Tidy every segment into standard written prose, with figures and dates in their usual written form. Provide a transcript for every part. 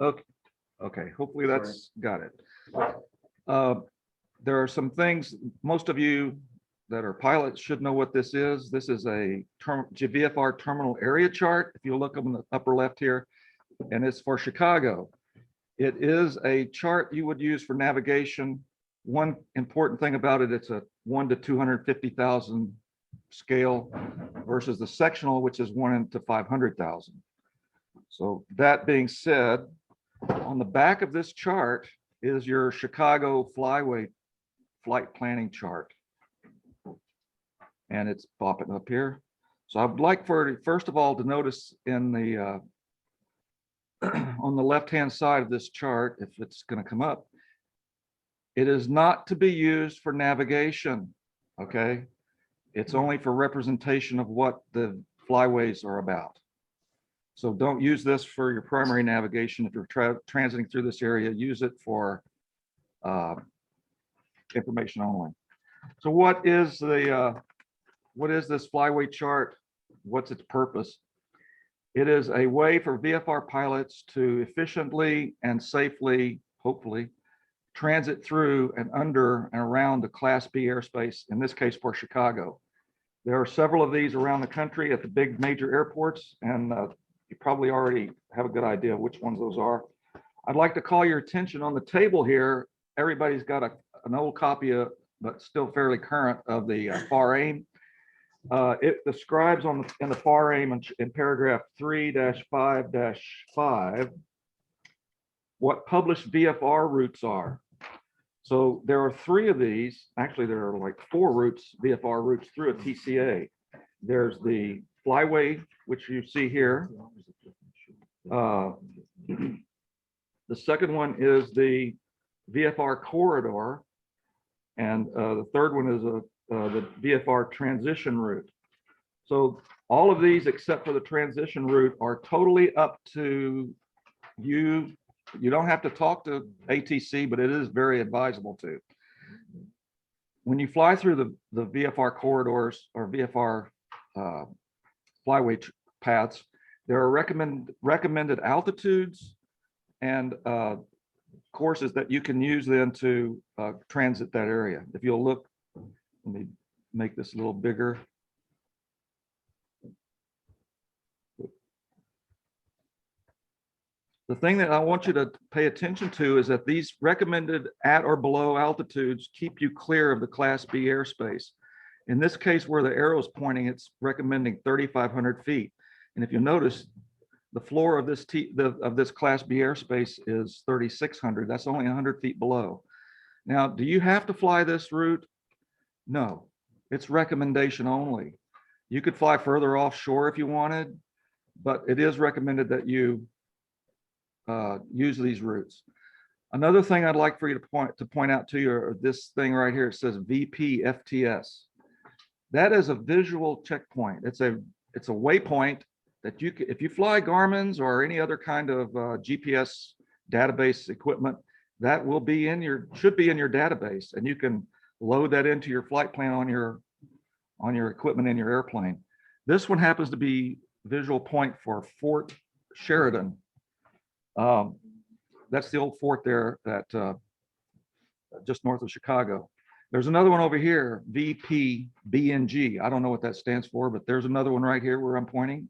Okay, okay, hopefully that's got it. Uh, There are some things, most of you that are pilots should know what this is. This is a VFR terminal area chart. If you look up in the upper left here, and it's for Chicago. It is a chart you would use for navigation. One important thing about it, it's a 1 to 250,000 scale versus the sectional, which is 1 to 500,000. So that being said, on the back of this chart is your Chicago Flyway flight planning chart. And it's popping up here. So I'd like for, first of all, to notice in the on the left-hand side of this chart, if it's going to come up, it is not to be used for navigation, okay? It's only for representation of what the flyways are about. So don't use this for your primary navigation. If you're transiting through this area, use it for information only. So what is this flyway chart? What's its purpose? It is a way for VFR pilots to efficiently and safely, hopefully, transit through and under and around the Class B airspace, in this case for Chicago. There are several of these around the country at the big major airports, and you probably already have a good idea of which ones those are. I'd like to call your attention on the table here. Everybody's got an old copy of, but still fairly current, of the FAR AIM. It describes in the FAR AIM in paragraph 3-5-5 what published VFR routes are. So there are 3 of these. Actually, there are like 4 routes, VFR routes through a TCA. There's the Flyway, which you see here. The second one is the VFR corridor, and the third one is the VFR transition route. So all of these, except for the transition route, are totally up to you. You don't have to talk to ATC, but it is very advisable to. When you fly through the VFR corridors or VFR flyway paths, there are recommended altitudes and courses that you can use then to transit that area. If you'll look, let me make this a little bigger. The thing that I want you to pay attention to is that these recommended at or below altitudes keep you clear of the Class B airspace. In this case, where the arrow is pointing, it's recommending 3,500 feet. And if you notice, the floor of this Class B airspace is 3,600. That's only 100 feet below. Now, do you have to fly this route? No, it's recommendation only. You could fly further offshore if you wanted, but it is recommended that you use these routes. Another thing I'd like for you to point out to you are this thing right here. It says VP FTS. That is a visual checkpoint. It's a waypoint that you can, if you fly Garmin's or any other kind of GPS database equipment, that will be in should be in your database, and you can load that into your flight plan on your equipment in your airplane. This one happens to be visual point for Fort Sheridan. That's the old fort there that just north of Chicago. There's another one over here, VPBNG. I don't know what that stands for, but there's another one right here where I'm pointing.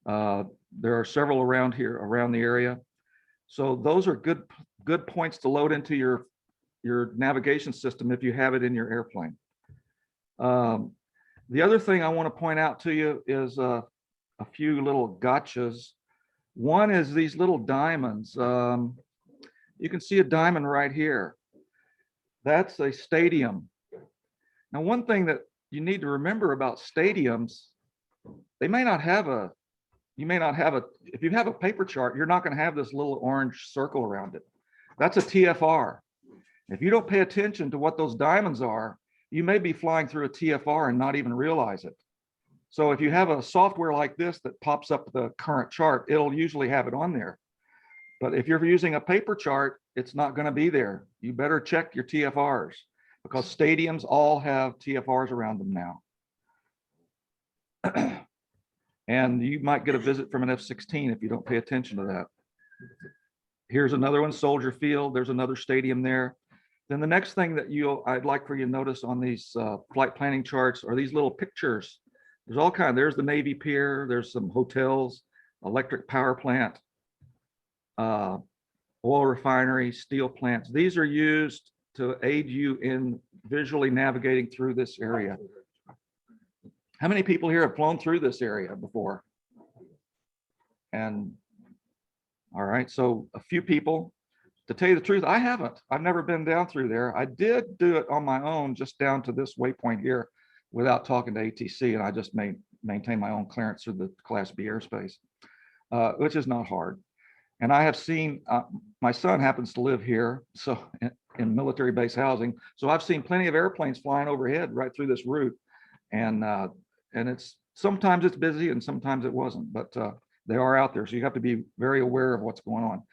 There are several around here, around the area. So those are good points to load into your navigation system if you have it in your airplane. The other thing I want to point out to you is a few little gotchas. One is these little diamonds. You can see a diamond right here. That's a stadium. Now, one thing that you need to remember about stadiums, they may not have a, if you have a paper chart, you're not going to have this little orange circle around it. That's a TFR. If you don't pay attention to what those diamonds are, you may be flying through a TFR and not even realize it. So if you have a software like this that pops up the current chart, it'll usually have it on there. But if you're using a paper chart, it's not going to be there. You better check your TFRs, because stadiums all have TFRs around them now. And you might get a visit from an F-16 if you don't pay attention to that. Here's another one, Soldier Field. There's another stadium there. Then the next thing that I'd like for you to notice on these flight planning charts are these little pictures. There's all kinds. There's the Navy Pier. There's some hotels, electric power plant, oil refinery, steel plants. These are used to aid you in visually navigating through this area. How many people here have flown through this area before? And all right, so a few people. To tell you the truth, I haven't. I've never been down through there. I did do it on my own, just down to this waypoint here without talking to ATC, and I just maintain my own clearance through the Class B airspace, which is not hard. And I have seen, my son happens to live here, so in military base housing. So I've seen plenty of airplanes flying overhead right through this route. And it's sometimes it's busy and sometimes it wasn't, but they are out there. So you have to be very aware of what's going on.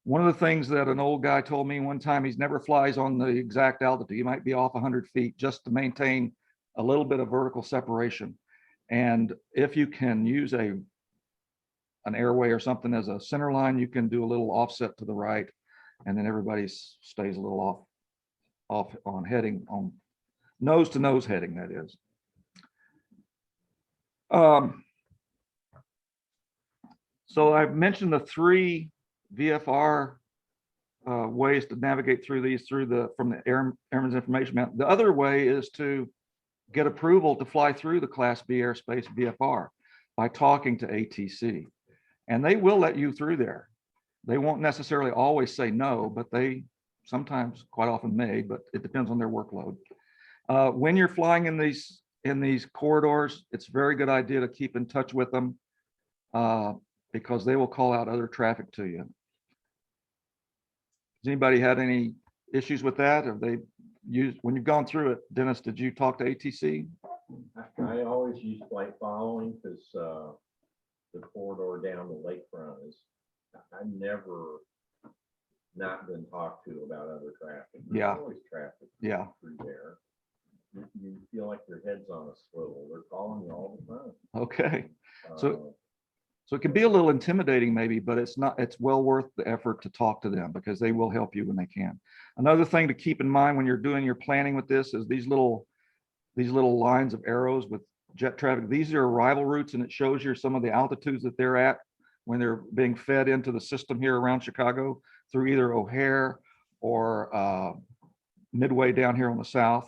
One of the things that an old guy told me one time, he's never flies on the exact altitude. He might be off 100 feet just to maintain a little bit of vertical separation. And if you can use an airway or something as a center line, you can do a little offset to the right, and then everybody stays a little off on heading, on nose to nose heading, that is. So I've mentioned the 3 VFR ways to navigate through these from the Airman's Information Map. The other way is to get approval to fly through the Class B airspace VFR by talking to ATC. And they will let you through there. They won't necessarily always say no, but they sometimes, quite often may, but it depends on their workload. When you're flying in these corridors, it's a very good idea to keep in touch with them because they will call out other traffic to you. Has anybody had any issues with that? Have they used, when you've gone through it, Dennis, did you talk to ATC? I always use flight following because the corridor down the lakefront is, I've never not been talked to about other traffic. There's Yeah. always traffic through there. You feel like your head's on a swivel. They're calling you all the time. Okay. So it can be a little intimidating maybe, but it's well worth the effort to talk to them because they will help you when they can. Another thing to keep in mind when you're doing your planning with this is these little lines of arrows with jet traffic. These are arrival routes, and it shows you some of the altitudes that they're at when they're being fed into the system here around Chicago through either O'Hare or Midway down here on the south.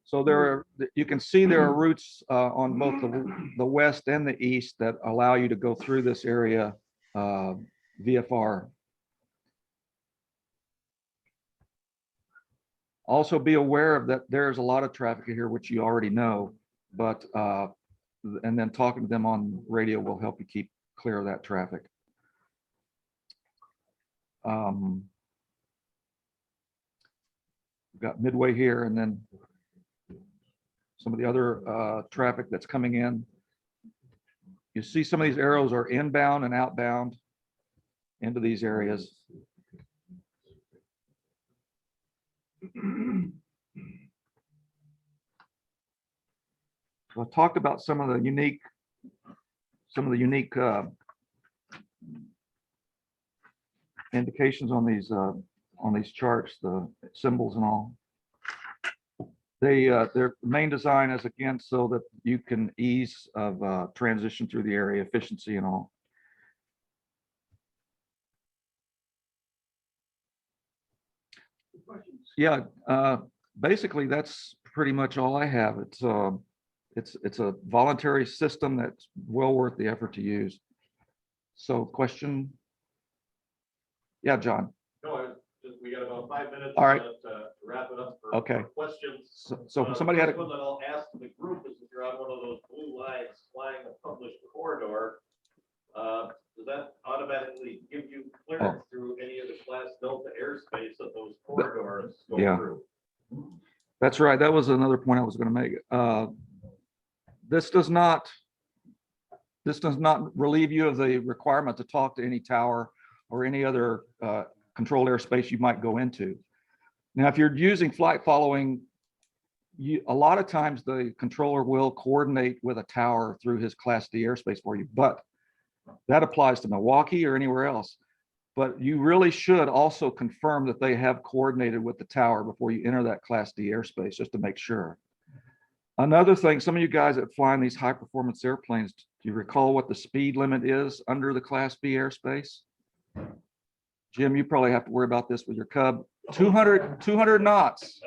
So you can see there are routes on both the west and the east that allow you to go through this area VFR. Also be aware of that there's a lot of traffic here, which you already know, but and then talking to them on radio will help you keep clear of that traffic. We've got Midway here, and then some of the other traffic that's coming in. You see some of these arrows are inbound and outbound into these areas. So I talked about some of the unique indications on these charts, the symbols and all. Their main design is again so that you can ease of transition through the area, efficiency and all. Yeah, basically that's pretty much all I have. It's a voluntary system that's well worth the effort to use. So question? Yeah, John. No, we got about 5 minutes. All right. To wrap it up for questions. So somebody had a one that I'll ask the group is if you're on one of those blue lines flying a published corridor, does that automatically give you clearance through any of the Class Delta airspace that those corridors go through? That's right. That was another point I was going to make. This does not relieve you of the requirement to talk to any tower or any other controlled airspace you might go into. Now, if you're using flight following, a lot of times the controller will coordinate with a tower through his Class D airspace for you, but That applies to Milwaukee or anywhere else. But you really should also confirm that they have coordinated with the tower before you enter that Class D airspace, just to make sure. Another thing, some of you guys that fly in these high performance airplanes, do you recall what the speed limit is under the Class B airspace? Jim, you probably have to worry about this with your Cub. 200 knots.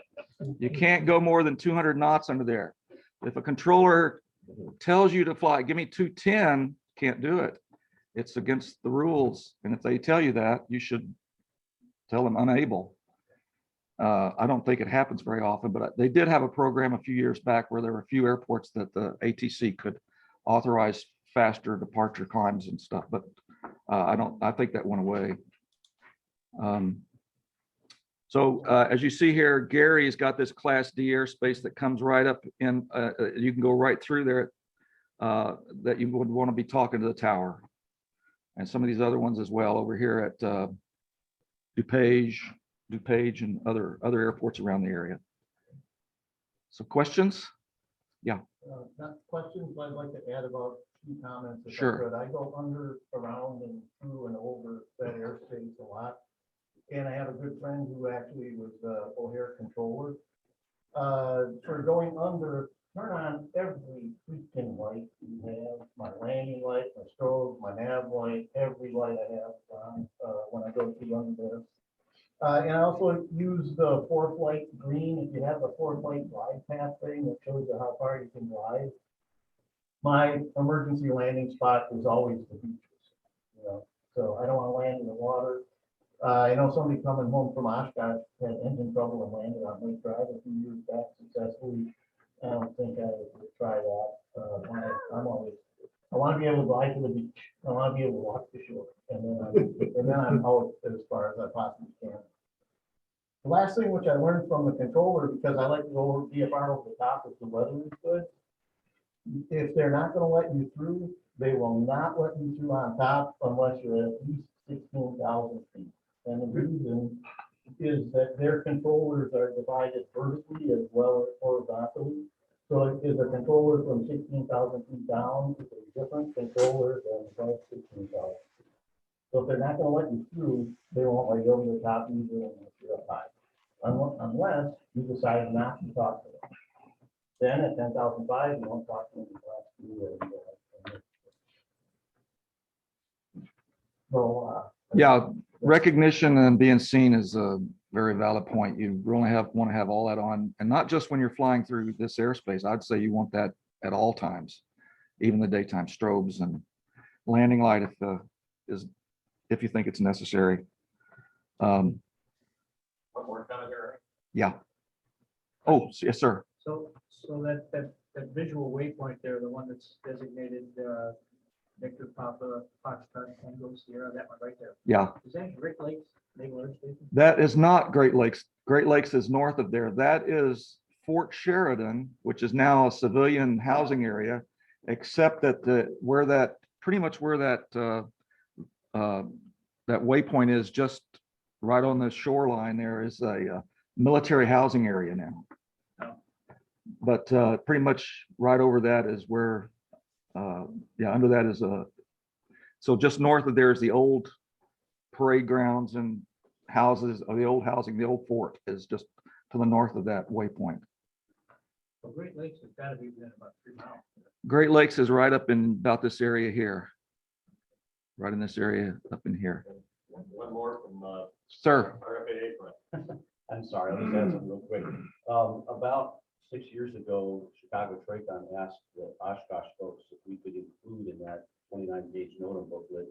You can't go more than 200 knots under there. If a controller tells you to fly, give me 210, can't do it. It's against the rules. And if they tell you that, you should tell them unable. I don't think it happens very often, but they did have a program a few years back where there were a few airports that the ATC could authorize faster departure climbs and stuff, but I think that went away. So as you see here, Gary's got this Class D airspace that comes right up in, you can go right through there that you would want to be talking to the tower. And some of these other ones as well over here at DuPage and other airports around the area. So questions? Yeah. Not questions, but I'd like to add about 2 comments. If I Sure. could. I go under, around, and through and over that airspace a lot. And I have a good friend who actually was the O'Hare controller. For going under, turn on every freaking light you have, my landing light, my strobe, my nav light, every light I have on when I go to under there. And I also use the 4-flight green. If you have the 4-flight glide path thing that shows you how far you can glide. My emergency landing spot is always the beaches, you know, so I don't want to land in the water. I know somebody coming home from Oshkosh had engine trouble and landed on Lake Drive a few years back successfully. I don't think I would try that. I want to be able to glide to the beach. I want to be able to walk the shore, and then I'm out as far as I possibly can. The last thing which I learned from the controller, because I like to go over VFR over the top if the weather is good. If they're not going to let you through, they will not let you through on top unless you're at least 16,000 feet. And the reason is that their controllers are divided vertically as well as horizontally. So if a controller from 16,000 feet down is a different controller than above 16,000 feet. So if they're not going to let you through, they won't let you over the top either unless you're up high. Unless you decide not to talk to them. Then at 10,005, you don't talk to them. So, Yeah, recognition and being seen is a very valid point. You really want to have all that on, and not just when you're flying through this airspace. I'd say you want that at all times, even the daytime strobes and landing light if you think it's necessary. One more comment here. Yeah. Oh, yes, sir. So that visual waypoint there, the one that's designated Victor Papa, Foxtrot, Tango Sierra, that one right there. Yeah. Is that Great Lakes Naval Air Station? That is not Great Lakes. Great Lakes is north of there. That is Fort Sheridan, which is now a civilian housing area, except that pretty much where that waypoint is, just right on the shoreline, there is a military housing area now. But pretty much right over that is where, under that is so just north of there is the old parade grounds and houses, or the old housing, the old fort is just to the north of that waypoint. So Great Lakes has got to be within about 3 miles. Great Lakes is right up in about this area here. Right in this area up in here. One more from Sir. our FAA friend. I'm sorry, I'll just add something real quick. About 6 years ago, Chicago Tracon asked the Oshkosh folks if we could include in that 29 gauge NOTAM booklet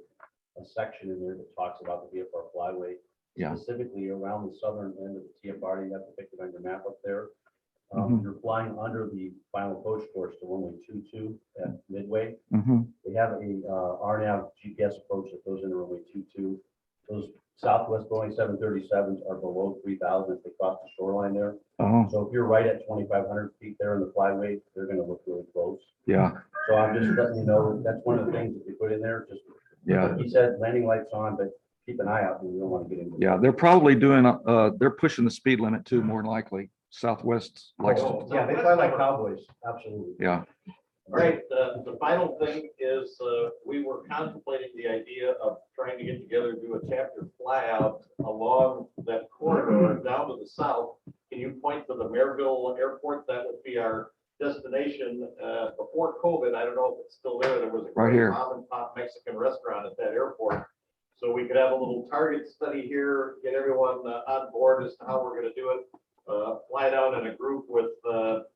a section in there that talks about the VFR Flyway. Yeah. Specifically around the southern end of the TFR, you have to pick it on your map up there. Mhm. You're flying under the final approach course to runway 22 at Midway. Mhm. We have a RNAV GPS approach that goes into runway 22. Those Southwest Boeing 737s are below 3,000 if they cross the shoreline there. Oh, So if you're right at 2,500 feet there in the flyway, they're going to look really close. yeah, So I'm just letting you know, that's one of the things that we put in there. Just yeah. like he said, landing lights on, but keep an eye out and you don't want to get into. Yeah, they're probably doing, they're pushing the speed limit too, more than likely. Southwest likes to, Yeah, they fly like cowboys, absolutely. yeah. All right, the final thing is, we were contemplating the idea of trying to get together, do a chapter flyout along that corridor down to the south. Can you point to the Maryville Airport? That would be our destination. Before COVID, I don't know if it's still there. There was a Right great here. mom and pop Mexican restaurant at that airport. So we could have a little target study here, get everyone on board as to how we're gonna do it. Fly down in a group with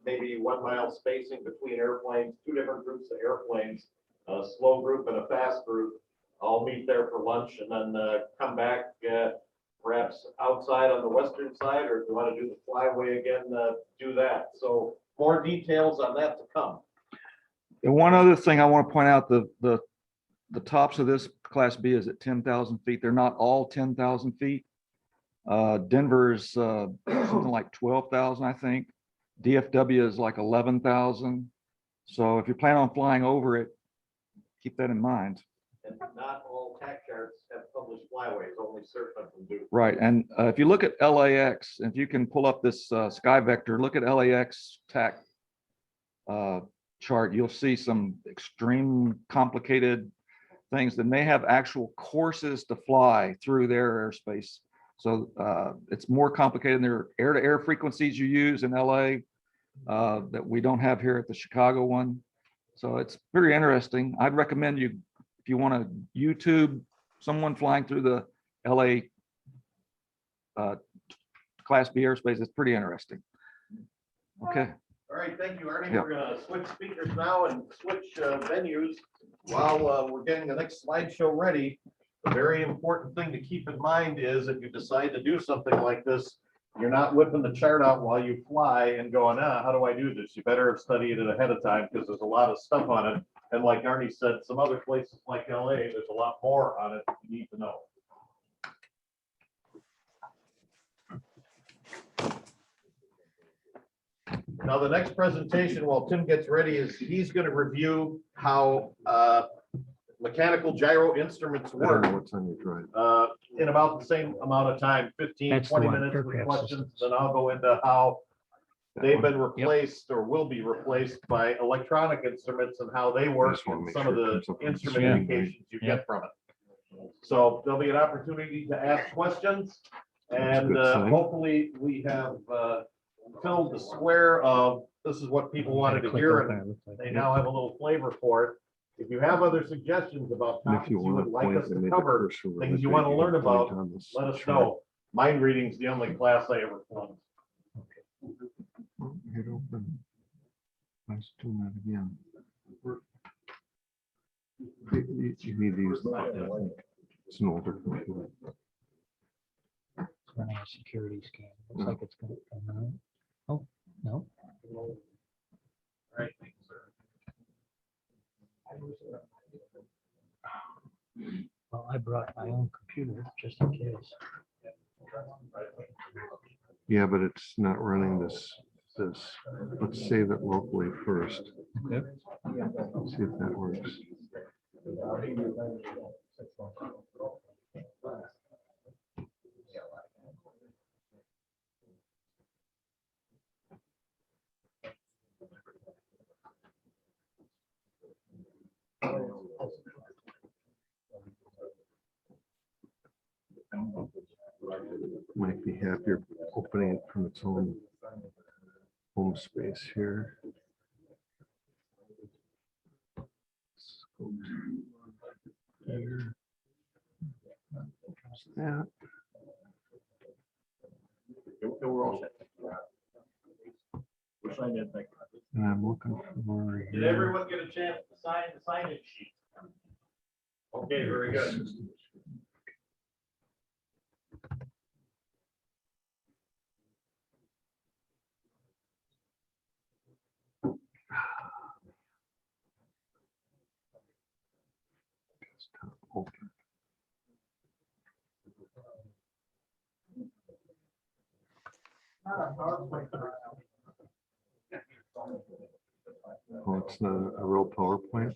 maybe 1 mile spacing between airplanes, 2 different groups of airplanes, a slow group and a fast group. All meet there for lunch and then come back perhaps outside on the western side, or if you want to do the flyway again, do that. So more details on that to come. And one other thing I want to point out, the tops of this Class B is at 10,000 feet. They're not all 10,000 feet. Denver's something like 12,000, I think. DFW is like 11,000. So if you plan on flying over it, keep that in mind. And not all tack charts have published flyways, only certain of them do. Right. And if you look at LAX, if you can pull up this Sky Vector, look at LAX TAC chart, you'll see some extreme complicated things that may have actual courses to fly through their airspace. So it's more complicated than their air-to-air frequencies you use in LA that we don't have here at the Chicago one. So it's very interesting. I'd recommend you, if you want to YouTube someone flying through the LA Class B airspace, it's pretty interesting. Okay. All right, thank you, Arnie. Yeah. We're gonna switch speakers now and switch venues while we're getting the next slideshow ready. The very important thing to keep in mind is if you decide to do something like this, you're not whipping the chart out while you fly and going, how do I do this? You better have studied it ahead of time because there's a lot of stuff on it. And like Arnie said, some other places like LA, there's a lot more on it you need to know. Now, the next presentation, while Tim gets ready, is he's going to review how mechanical gyro instruments work What's on your drive? in about the same amount of time, 15, That's the 20 one, minutes with aircraft questions. systems. Then I'll go into how That they've one? been replaced or will be replaced by electronic instruments and how they work Just wanna and make some sure of it the comes up on the instrument screen, right? indications you Yeah. get from it. So there'll be an opportunity to ask questions, and good sign. hopefully we have filled the square of this is what people wanted to hear, and they now have a little flavor for it. If you have other suggestions about And if topics you you want would to like point us and to make the cover, cursor really things you big, want to can learn point about, on this let us chart. know. Mind reading's the only class I ever flunked. Oh, hit open. Let's do that again. You need to use the button, I think. It's an older computer. Running a security scan. Looks like it's gonna come out. Oh, no. All right, thank you, sir. Well, I brought my own computer just in case. Yeah, but it's not running this. Let's save it locally first. Okay. See if that works. Might be happier opening it from its own home space here. There. That. We're all set. We're signed in, thank you. And I'm looking for. Did here. everyone get a chance to sign the sign-in sheet? Okay, very good. Desktop open. Oh, it's not a real PowerPoint.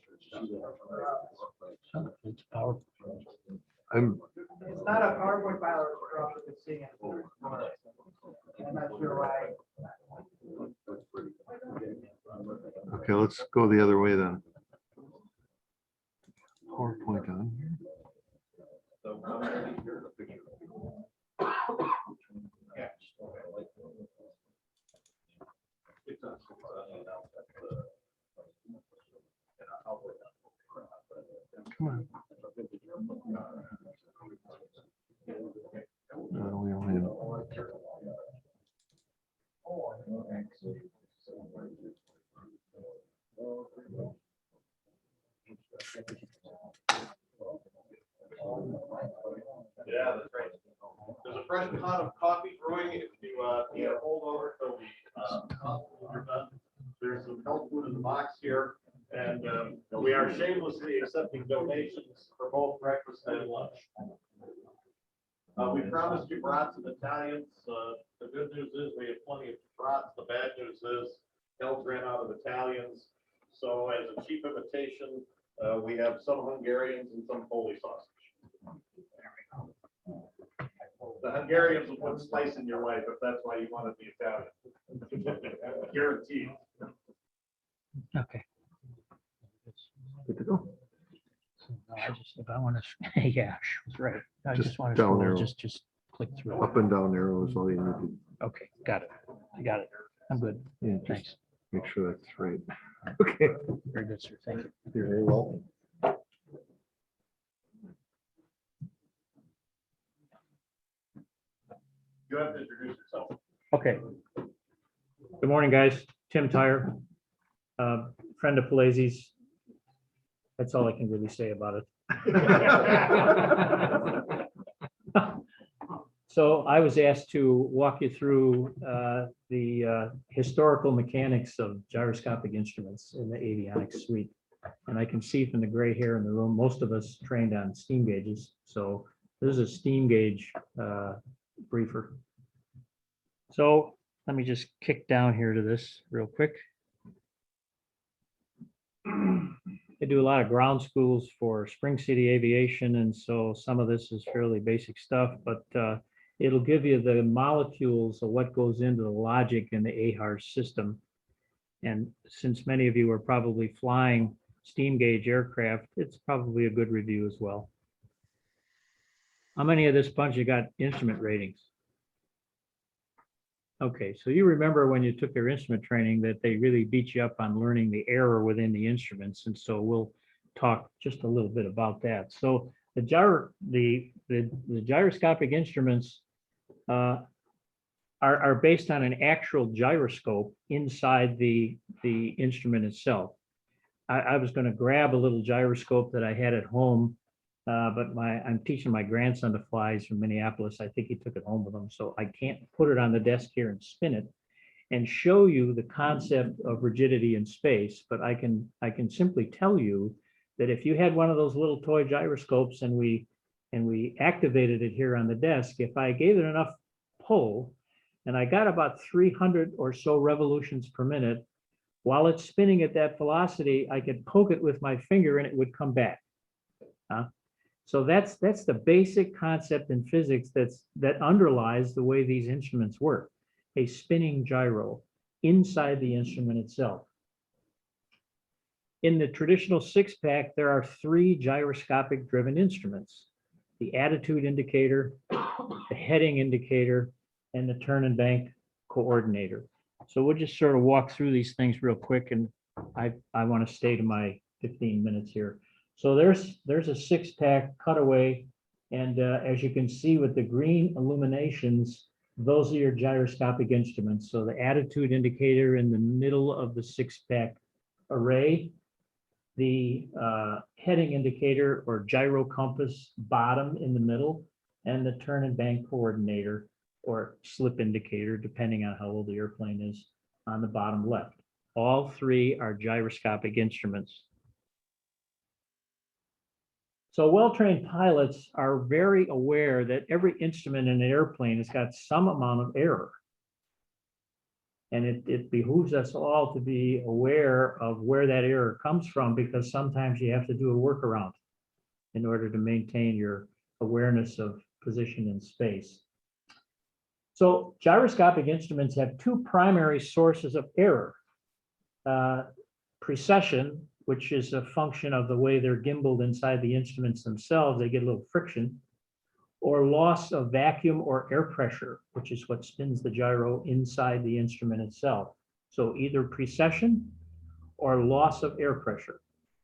Oh, it's powerful. I'm, It's not a PowerPoint file, it's probably the same. I'm not sure why. Okay, let's go the other way then. PowerPoint on here. So I'm gonna need your picture. Yeah. It's on. Come on. We only have Yeah, that's right. There's a fresh pot of coffee brewing if you need a holdover till we're done. There's some health food in the box here, and we are shamelessly accepting donations for both breakfast and lunch. We promised you brats and Italians. The good news is we have plenty of brats. The bad news is Hells ran out of Italians. So as a cheap imitation, we have some Hungarians and some Polish sausage. The Hungarians will put spice in your life if that's why you wanted the Italian. Guaranteed. Okay. good to go. So now I just, if I want to, yeah, that's right. I Just just want down to arrow. just click through. Up and down arrow is all you need to, Okay, got it. I got it. I'm good. yeah, just Thanks. make sure that's right. Okay, Very good, sir. Thank you. you're very welcome. You have to introduce yourself. Okay. Good morning, guys. Tim Tyre, friend of Pelasi's. That's all I can really say about it. So I was asked to walk you through the historical mechanics of gyroscopic instruments in the avionics suite. And I can see from the gray hair in the room, most of us trained on steam gauges. So this is a steam gauge briefer. So let me just kick down here to this real quick. I do a lot of ground schools for Spring City Aviation, and so some of this is fairly basic stuff, but it'll give you the molecules of what goes into the logic in the AHARS system. And since many of you are probably flying steam gauge aircraft, it's probably a good review as well. How many of this bunch you got instrument ratings? Okay, so you remember when you took your instrument training that they really beat you up on learning the error within the instruments, and so we'll talk just a little bit about that. So the gyroscopic instruments are based on an actual gyroscope inside the instrument itself. I was going to grab a little gyroscope that I had at home, but I'm teaching my grandson to fly. He's from Minneapolis. I think he took it home with him, so I can't put it on the desk here and spin it and show you the concept of rigidity in space. But I can simply tell you that if you had one of those little toy gyroscopes and we activated it here on the desk, if I gave it enough pull and I got about 300 or so revolutions per minute, while it's spinning at that velocity, I could poke it with my finger and it would come back. So that's the basic concept in physics that underlies the way these instruments work. A spinning gyro inside the instrument itself. In the traditional six-pack, there are 3 gyroscopic driven instruments: the attitude indicator, the heading indicator, and the turn and bank coordinator. So we'll just sort of walk through these things real quick, and I want to stay to my 15 minutes here. So there's a 6-pack cutaway, and as you can see with the green illuminations, those are your gyroscopic instruments. So the attitude indicator in the middle of the 6-pack array, the heading indicator or gyro compass bottom in the middle, and the turn and bank coordinator or slip indicator, depending on how old the airplane is, on the bottom left. All 3 are gyroscopic instruments. So well-trained pilots are very aware that every instrument in an airplane has got some amount of error. And it behooves us all to be aware of where that error comes from, because sometimes you have to do a workaround in order to maintain your awareness of position in space. So gyroscopic instruments have 2 primary sources of error. precession, which is a function of the way they're gimbaled inside the instruments themselves, they get a little friction, or loss of vacuum or air pressure, which is what spins the gyro inside the instrument itself. So either precession or loss of air pressure.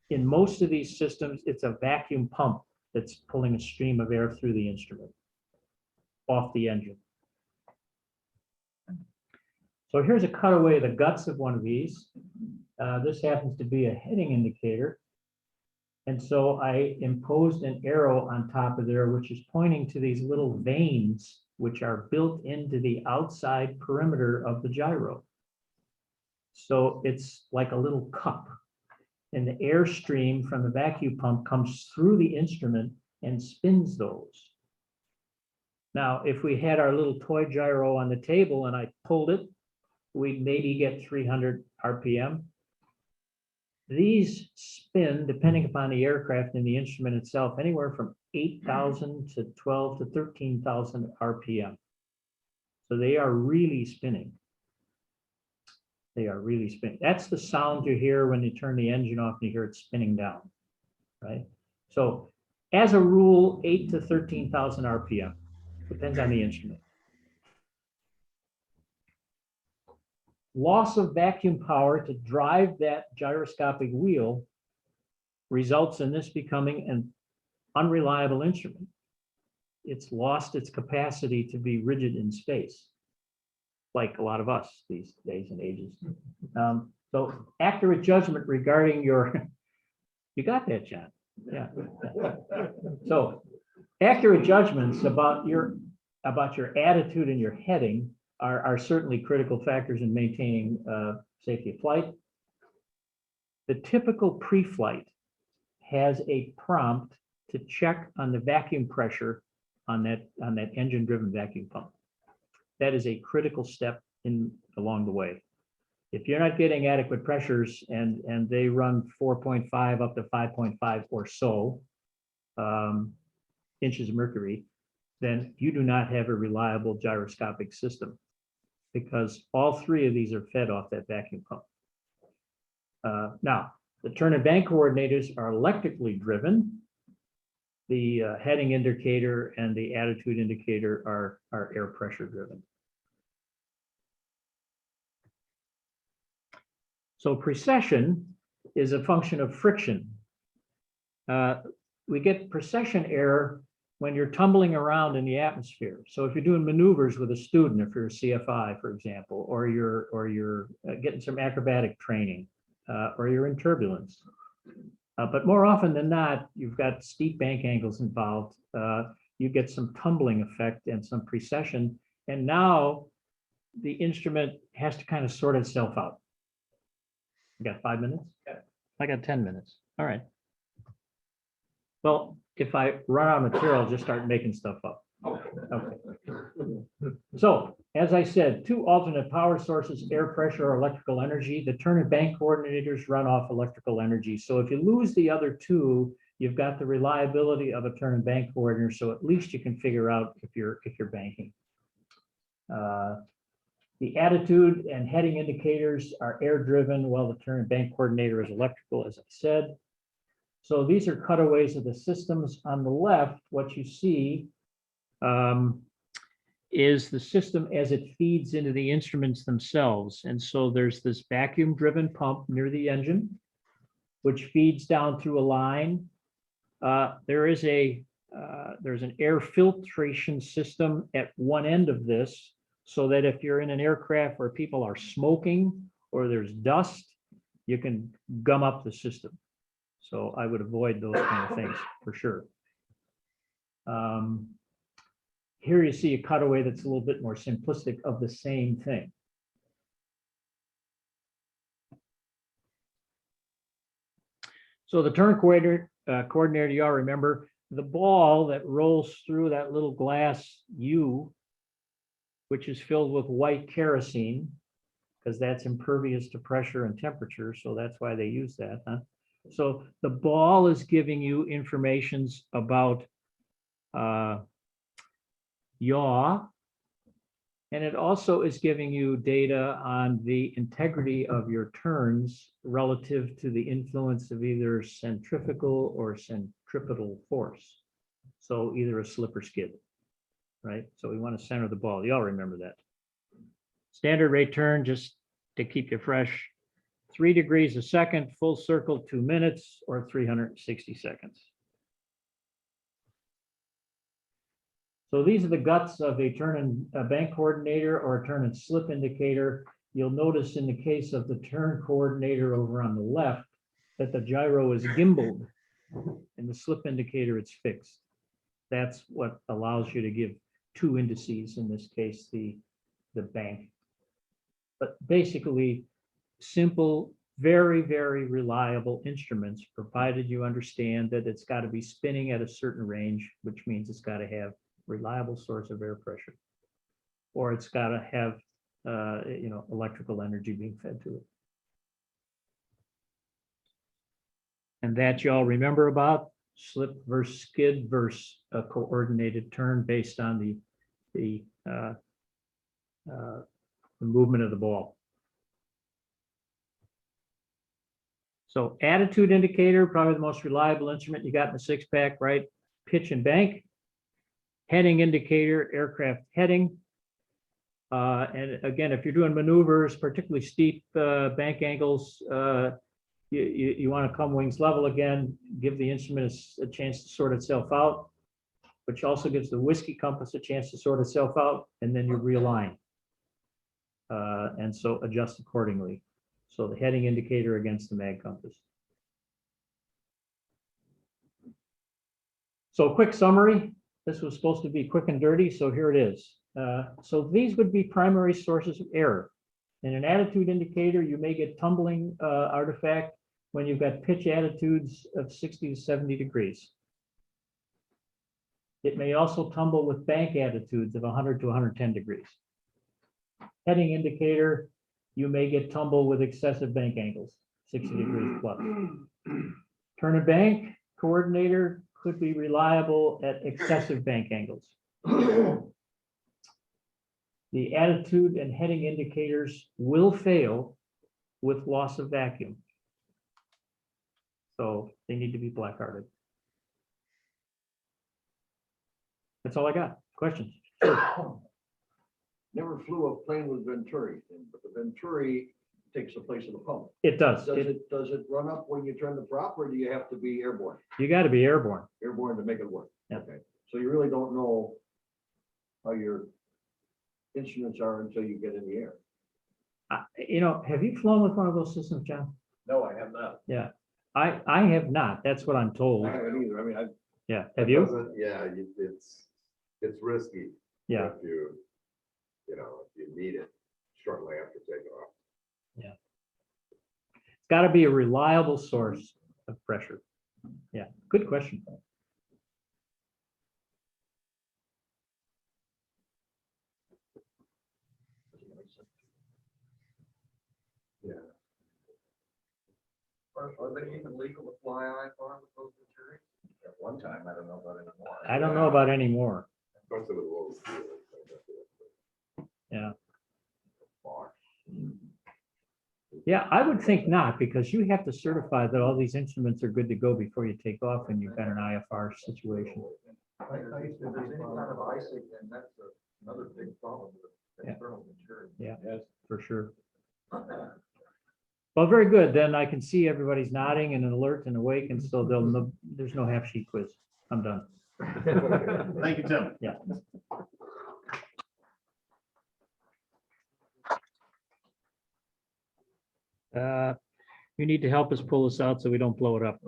In most of these systems, it's a vacuum pump that's pulling a stream of air through the instrument off the engine. So here's a cutaway of the guts of one of these. This happens to be a heading indicator. And so I imposed an arrow on top of there, which is pointing to these little vanes, which are built into the outside perimeter of the gyro. So it's like a little cup. And the airstream from the vacuum pump comes through the instrument and spins those. Now, if we had our little toy gyro on the table and I pulled it, we'd maybe get 300 RPM. These spin, depending upon the aircraft and the instrument itself, anywhere from 8,000 to 12 to 13,000 RPM. So they are really spinning. They are really spinning. That's the sound you hear when you turn the engine off and you hear it spinning down, right? So as a rule, 8 to 13,000 RPM, depends on the instrument. Loss of vacuum power to drive that gyroscopic wheel results in this becoming an unreliable instrument. It's lost its capacity to be rigid in space, like a lot of us these days and ages. So accurate judgment regarding your, you got that, John? Yeah. So accurate judgments about your attitude and your heading are certainly critical factors in maintaining safety of flight. The typical pre-flight has a prompt to check on the vacuum pressure on that engine-driven vacuum pump. That is a critical step along the way. If you're not getting adequate pressures and they run 4.5 up to 5.5 or so inches of mercury, then you do not have a reliable gyroscopic system, because all three of these are fed off that vacuum pump. Now, the turn and bank coordinators are electrically driven. The heading indicator and the attitude indicator are air pressure driven. So precession is a function of friction. We get precession error when you're tumbling around in the atmosphere. So if you're doing maneuvers with a student, if you're a CFI, for example, or you're getting some acrobatic training, or you're in turbulence. But more often than not, you've got steep bank angles involved. You get some tumbling effect and some precession. And now the instrument has to kind of sort itself out. You got 5 minutes? I got 10 minutes. All right. Well, if I run out of material, I'll just start making stuff up. Okay. So, as I said, two alternate power sources, air pressure or electrical energy. The turn and bank coordinators run off electrical energy. So if you lose the other two, you've got the reliability of a turn and bank coordinator. So at least you can figure out if you're banking. The attitude and heading indicators are air driven, while the turn and bank coordinator is electrical, as I said. So these are cutaways of the systems. On the left, what you see is the system as it feeds into the instruments themselves. And so there's this vacuum driven pump near the engine, which feeds down through a line. There's an air filtration system at one end of this, so that if you're in an aircraft where people are smoking or there's dust, you can gum up the system. So I would avoid those kind of things for sure. Here you see a cutaway that's a little bit more simplistic of the same thing. So the turn coordinator, you all remember, the ball that rolls through that little glass U, which is filled with white kerosene, because that's impervious to pressure and temperature. So that's why they use that. Huh? So the ball is giving you informations about yaw, And it also is giving you data on the integrity of your turns relative to the influence of either centrifugal or centripetal force. So either a slip or skid, right? So we want to center the ball. You all remember that. Standard rate turn, just to keep you fresh, 3 degrees a second, full circle, 2 minutes, or 360 seconds. So these are the guts of a turn and bank coordinator or a turn and slip indicator. You'll notice in the case of the turn coordinator over on the left that the gyro is gimbaled. In the slip indicator, it's fixed. That's what allows you to give 2 indices, in this case, the bank. But basically, simple, very, very reliable instruments, provided you understand that it's got to be spinning at a certain range, which means it's got to have reliable source of air pressure, or it's got to have electrical energy being fed to it. And that you all remember about slip versus skid versus a coordinated turn based on the movement of the ball. So attitude indicator, probably the most reliable instrument you got in the 6-pack, right? Pitch and bank. Heading indicator, aircraft heading. And again, if you're doing maneuvers, particularly steep bank angles, you want to come wings level again, give the instrument a chance to sort itself out, which also gives the whiskey compass a chance to sort itself out, and then you realign. And so adjust accordingly. So the heading indicator against the mag compass. So quick summary. This was supposed to be quick and dirty, so here it is. So these would be primary sources of error. In an attitude indicator, you may get tumbling artifact when you've got pitch attitudes of 60 to 70 degrees. It may also tumble with bank attitudes of 100 to 110 degrees. Heading indicator, you may get tumble with excessive bank angles, 60 degrees plus. Turn and bank coordinator could be reliable at excessive bank angles. The attitude and heading indicators will fail with loss of vacuum. So they need to be black-hearted. That's all I got. Questions? Never flew a plane with Venturi, but the Venturi takes the place of the pump. It does. Does it run up when you turn the prop, or do you have to be airborne? You got to be airborne. Airborne to make it work? Yeah. Okay, so you really don't know how your instruments are until you get in the air. Have you flown with one of those systems, John? No, I have not. Yeah, I have not. That's what I'm told. I haven't either. I mean, Yeah, have you? Yeah, it's risky. Yeah. If you need it shortly after takeoff. It's got to be a reliable source of pressure. Yeah, good question. Yeah. Are they even legal to fly IFR with those Venturi? At one time, I don't know about anymore. I don't know about any more. Most of it will. Yeah. Yeah, I would think not, because you have to certify that all these instruments are good to go before you take off and you've got an IFR situation. I used to there's any kind of icing, and that's another big problem with Yeah. internal Venturi. Yeah, for sure. Well, very good. Then I can see everybody's nodding and alert and awake, and so there's no half sheet quiz. I'm done. Thank you, Tim. Yeah. You need to help us pull this out so we don't blow it up.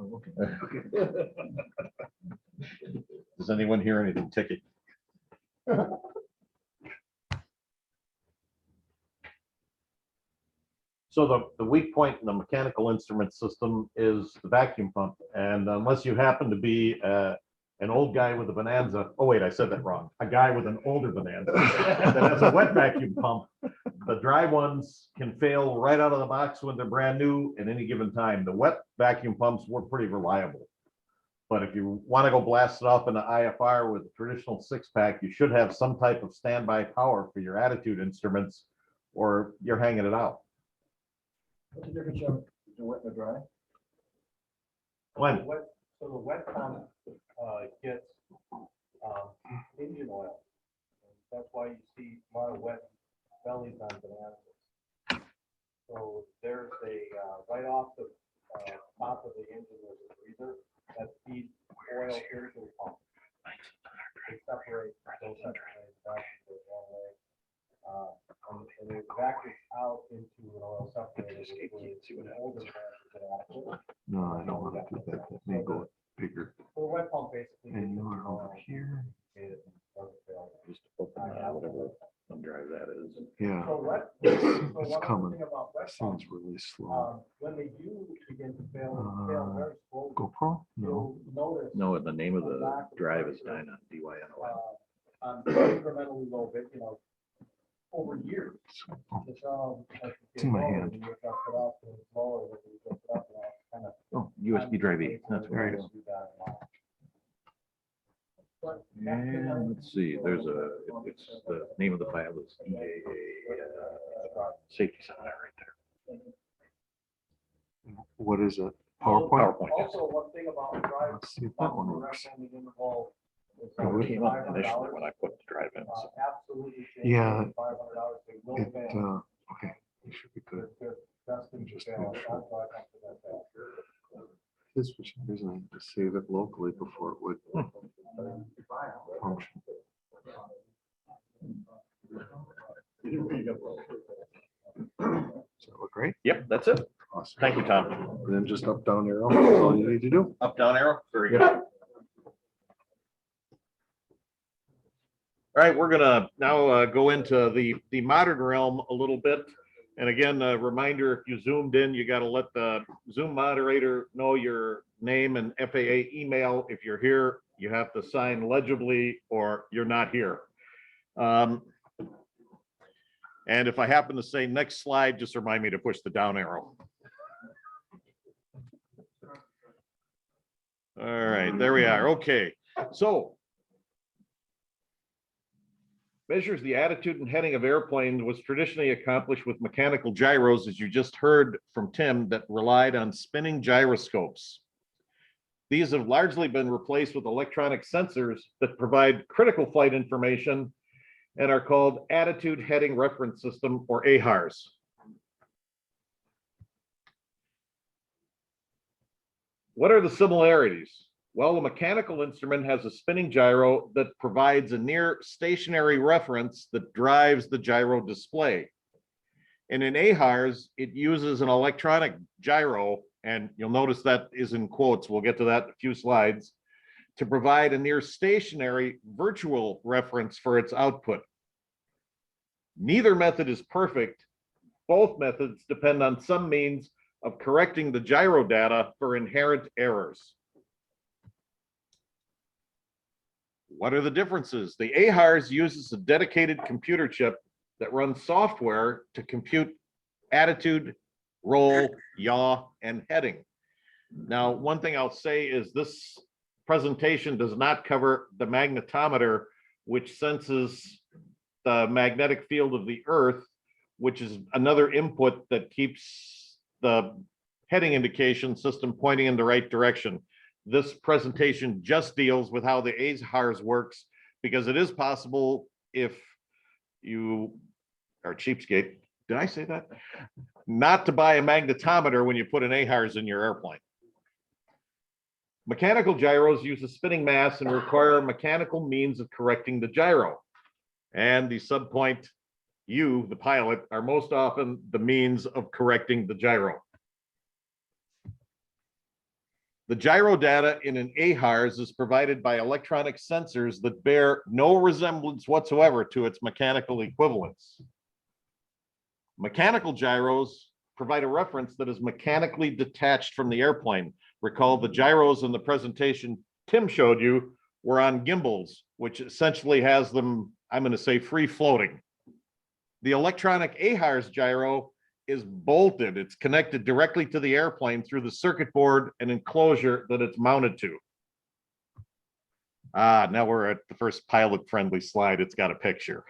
Does anyone hear anything ticking? So the weak point in the mechanical instrument system is the vacuum pump. And unless you happen to be an old guy with a Bonanza, oh wait, I said that wrong. A guy with an older Bonanza that has a wet vacuum pump, the dry ones can fail right out of the box when they're brand new at any given time. The wet vacuum pumps were pretty reliable. But if you want to go blast it off in the IFR with a traditional 6-pack, you should have some type of standby power for your attitude instruments, or you're hanging it out. What's the difference of the wet and the dry? Glenn, So the wet pump, gets, engine oil. That's why you see a lot of wet bellies on bananas. So there's right off the, top of the engine, there's a breather that feeds oil into the pump. They separate, those separated, that goes one way. And it evacuates out into an oil separator. which is an older plant that actually- No, I don't want to do that. That may go bigger. So the wet pump basically. And you gets are over oil, here. it doesn't fail. Just open that, whatever thumb drive that is. Yeah, So wet. it's So one coming. thing about wet Seems pumps, really slow. when they do begin to fail very slowly, GoPro? No. you'll notice. No, the name of the drive is Dyna, DYNO. On incrementally low bit, over years. Oh, The sound, like, It's in my gets lower, hand. and you adjust it up, and it's lower, and you adjust it up, and it's kind of- Oh, USB drive E, that's There right. you go. Do that a lot. But And let's see, there's it's the name of the file is EAA Safety Seminar right there. What is it? PowerPoint? PowerPoint, yes. Also, one thing about drive. Let's see if that one works. It came up initially when I put the drive in. so. Absolutely. Yeah, $500, they will It, fail. okay, you should be good. They're destined to Just fail. make That's sure. why I come to that. This for some reason I had to save it locally before it would function. Does that look great? Yep, that's it. Awesome. Thank you, Tom. And then just up, down arrow, that's all you need to do. Up, down arrow, very good. All right, we're gonna now go into the modern realm a little bit. And again, a reminder, if you zoomed in, you gotta let the Zoom moderator know your name and FAA email. If you're here, you have to sign legibly or you're not here. And if I happen to say next slide, just remind me to push the down arrow. All right, there we are. Okay, so measures the attitude and heading of airplanes was traditionally accomplished with mechanical gyros, as you just heard from Tim, that relied on spinning gyroscopes. These have largely been replaced with electronic sensors that provide critical flight information and are called Attitude Heading Reference System, or AHARS. What are the similarities? Well, a mechanical instrument has a spinning gyro that provides a near stationary reference that drives the gyro display. And in AHARS, it uses an electronic gyro, and you'll notice that is in quotes, we'll get to that in a few slides, to provide a near stationary virtual reference for its output. Neither method is perfect. Both methods depend on some means of correcting the gyro data for inherent errors. What are the differences? The AHARS uses a dedicated computer chip that runs software to compute attitude, roll, yaw, and heading. Now, one thing I'll say is this presentation does not cover the magnetometer, which senses the magnetic field of the Earth, which is another input that keeps the heading indication system pointing in the right direction. This presentation just deals with how the AHARS works, because it is possible, if you are cheapskate, did I say that? Not to buy a magnetometer when you put an AHARS in your airplane. Mechanical gyros use a spinning mass and require mechanical means of correcting the gyro. And the subpoint, you, the pilot, are most often the means of correcting the gyro. The gyro data in an AHARS is provided by electronic sensors that bear no resemblance whatsoever to its mechanical equivalents. Mechanical gyros provide a reference that is mechanically detached from the airplane. Recall the gyros in the presentation Tim showed you were on gimbals, which essentially has them, I'm going to say, free floating. The electronic AHARS gyro is bolted. It's connected directly to the airplane through the circuit board and enclosure that it's mounted to. Now we're at the first pilot friendly slide. It's got a picture.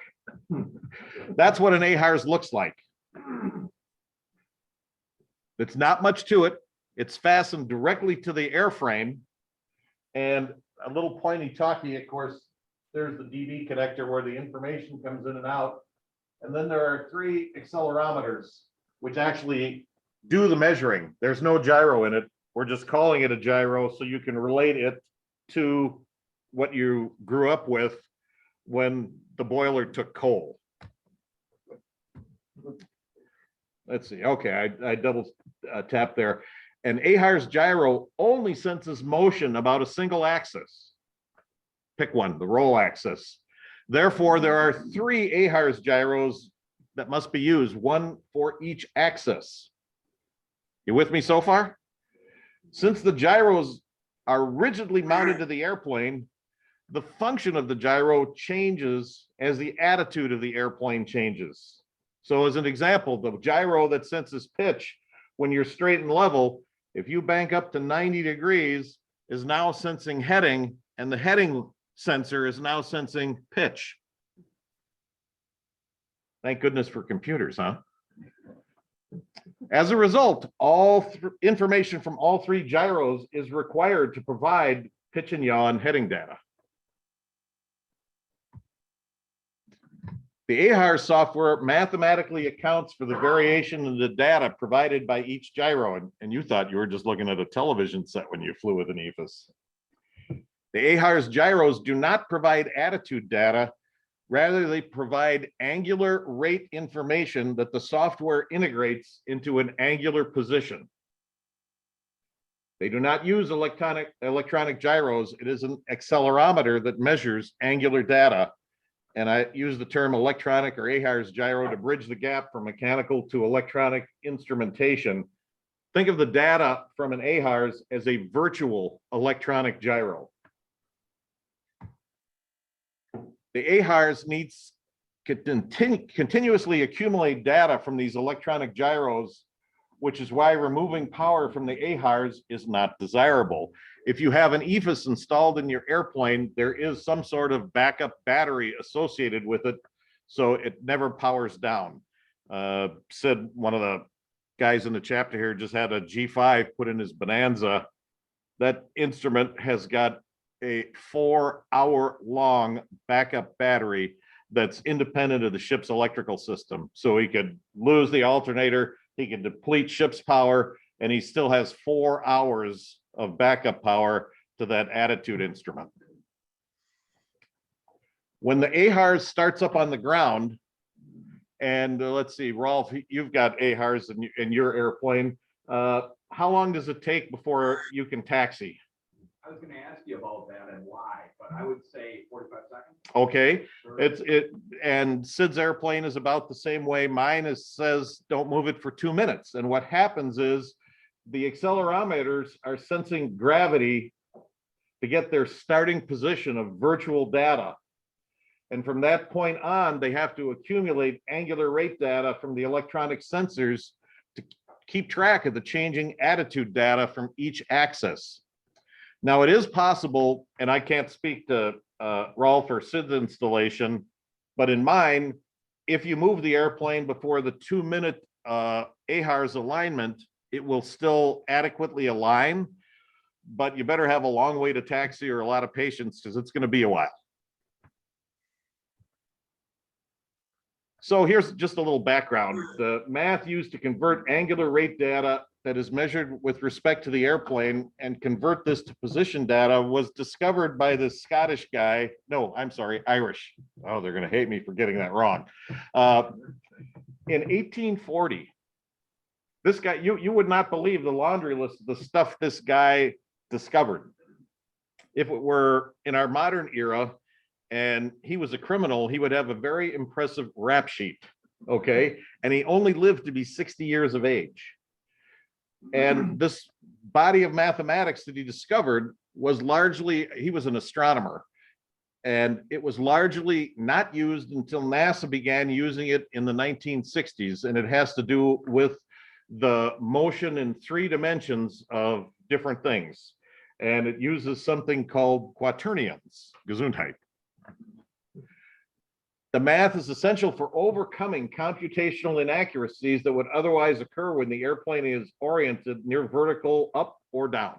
That's what an AHARS looks like. It's not much to it. It's fastened directly to the airframe. And a little pointy talkie, of course, there's the DV connector where the information comes in and out. And then there are 3 accelerometers, which actually do the measuring. There's no gyro in it. We're just calling it a gyro so you can relate it to what you grew up with when the boiler took coal. Let's see. Okay, I double tap there. An AHARS gyro only senses motion about a single axis. Pick one, the roll axis. Therefore, there are 3 AHARS gyros that must be used, one for each axis. You with me so far? Since the gyros are rigidly mounted to the airplane, the function of the gyro changes as the attitude of the airplane changes. So as an example, the gyro that senses pitch when you're straight and level, if you bank up to 90 degrees, is now sensing heading, and the heading sensor is now sensing pitch. Thank goodness for computers, huh? As a result, all information from all 3 gyros is required to provide pitch and yaw and heading data. The AHARS software mathematically accounts for the variation in the data provided by each gyro, and you thought you were just looking at a television set when you flew with an EFIS. The AHARS gyros do not provide attitude data. Rather, they provide angular rate information that the software integrates into an angular position. They do not use electronic gyros. It is an accelerometer that measures angular data. And I use the term electronic or AHARS gyro to bridge the gap from mechanical to electronic instrumentation. Think of the data from an AHARS as a virtual electronic gyro. The AHARS needs to continuously accumulate data from these electronic gyros, which is why removing power from the AHARS is not desirable. If you have an EFIS installed in your airplane, there is some sort of backup battery associated with it, so it never powers down. Sid, one of the guys in the chapter here, just had a G5 put in his Bonanza. That instrument has got a 4-hour-long backup battery that's independent of the ship's electrical system. So he could lose the alternator, he can deplete ship's power, and he still has 4 hours of backup power to that attitude instrument. When the AHARS starts up on the ground, and let's see, Rolf, you've got AHARS in your airplane. How long does it take before you can taxi? I was gonna ask you about that and why, but I would say 45 seconds. Okay, and Sid's airplane is about the same way. Mine says don't move it for 2 minutes. And what happens is the accelerometers are sensing gravity to get their starting position of virtual data. And from that point on, they have to accumulate angular rate data from the electronic sensors to keep track of the changing attitude data from each axis. Now, it is possible, and I can't speak to Rolf or Sid's installation, but in mine, if you move the airplane before the 2-minute AHARS alignment, it will still adequately align, but you better have a long way to taxi or a lot of patience because it's going to be a while. So here's just a little background. The math used to convert angular rate data that is measured with respect to the airplane and convert this to position data was discovered by this Scottish guy. No, I'm sorry, Irish. Oh, they're going to hate me for getting that wrong. In 1840, this guy, you would not believe the laundry list of the stuff this guy discovered. If it were in our modern era and he was a criminal, he would have a very impressive rap sheet, okay? And he only lived to be 60 years of age. And this body of mathematics that he discovered was largely, he was an astronomer, and it was largely not used until NASA began using it in the 1960s. And it has to do with the motion in 3 dimensions of different things. and it uses something called quaternions. Gesundheit. The math is essential for overcoming computational inaccuracies that would otherwise occur when the airplane is oriented near vertical, up or down.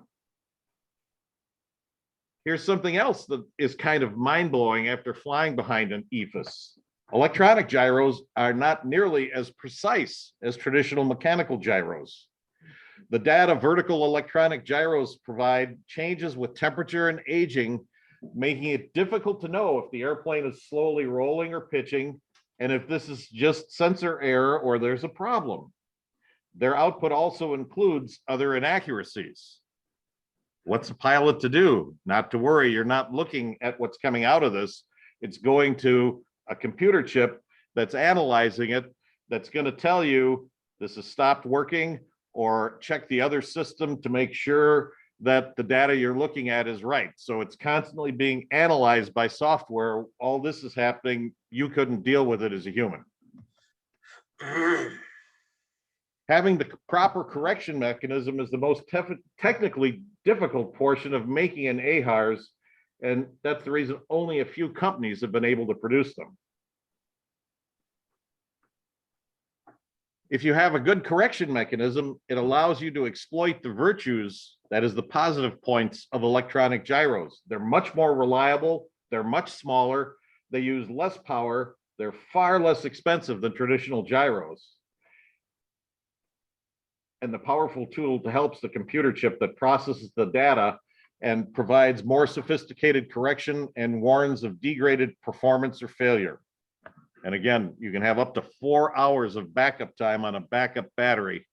Here's something else that is kind of mind-blowing after flying behind an EFIS. Electronic gyros are not nearly as precise as traditional mechanical gyros. The data vertical electronic gyros provide changes with temperature and aging, making it difficult to know if the airplane is slowly rolling or pitching, and if this is just sensor error or there's a problem. Their output also includes other inaccuracies. What's a pilot to do? Not to worry, you're not looking at what's coming out of this. It's going to a computer chip that's analyzing it, that's going to tell you this has stopped working, or check the other system to make sure that the data you're looking at is right. So it's constantly being analyzed by software. All this is happening. You couldn't deal with it as a human. Having the proper correction mechanism is the most technically difficult portion of making an AHARS, and that's the reason only a few companies have been able to produce them. If you have a good correction mechanism, it allows you to exploit the virtues, that is the positive points of electronic gyros. They're much more reliable, they're much smaller, they use less power, they're far less expensive than traditional gyros. And the powerful tool to helps the computer chip that processes the data and provides more sophisticated correction and warns of degraded performance or failure. And again, you can have up to 4 hours of backup time on a backup battery.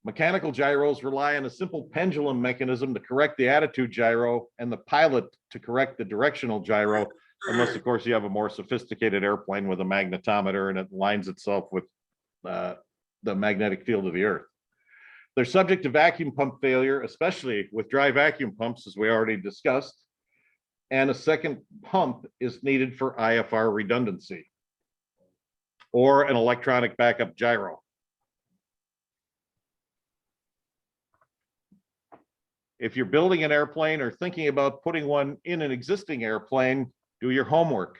Mechanical gyros rely on a simple pendulum mechanism to correct the attitude gyro and the pilot to correct the directional gyro, unless of course you have a more sophisticated airplane with a magnetometer and it lines itself with the magnetic field of the Earth. They're subject to vacuum pump failure, especially with dry vacuum pumps, as we already discussed. And a second pump is needed for IFR redundancy or an electronic backup gyro. If you're building an airplane or thinking about putting one in an existing airplane, do your homework.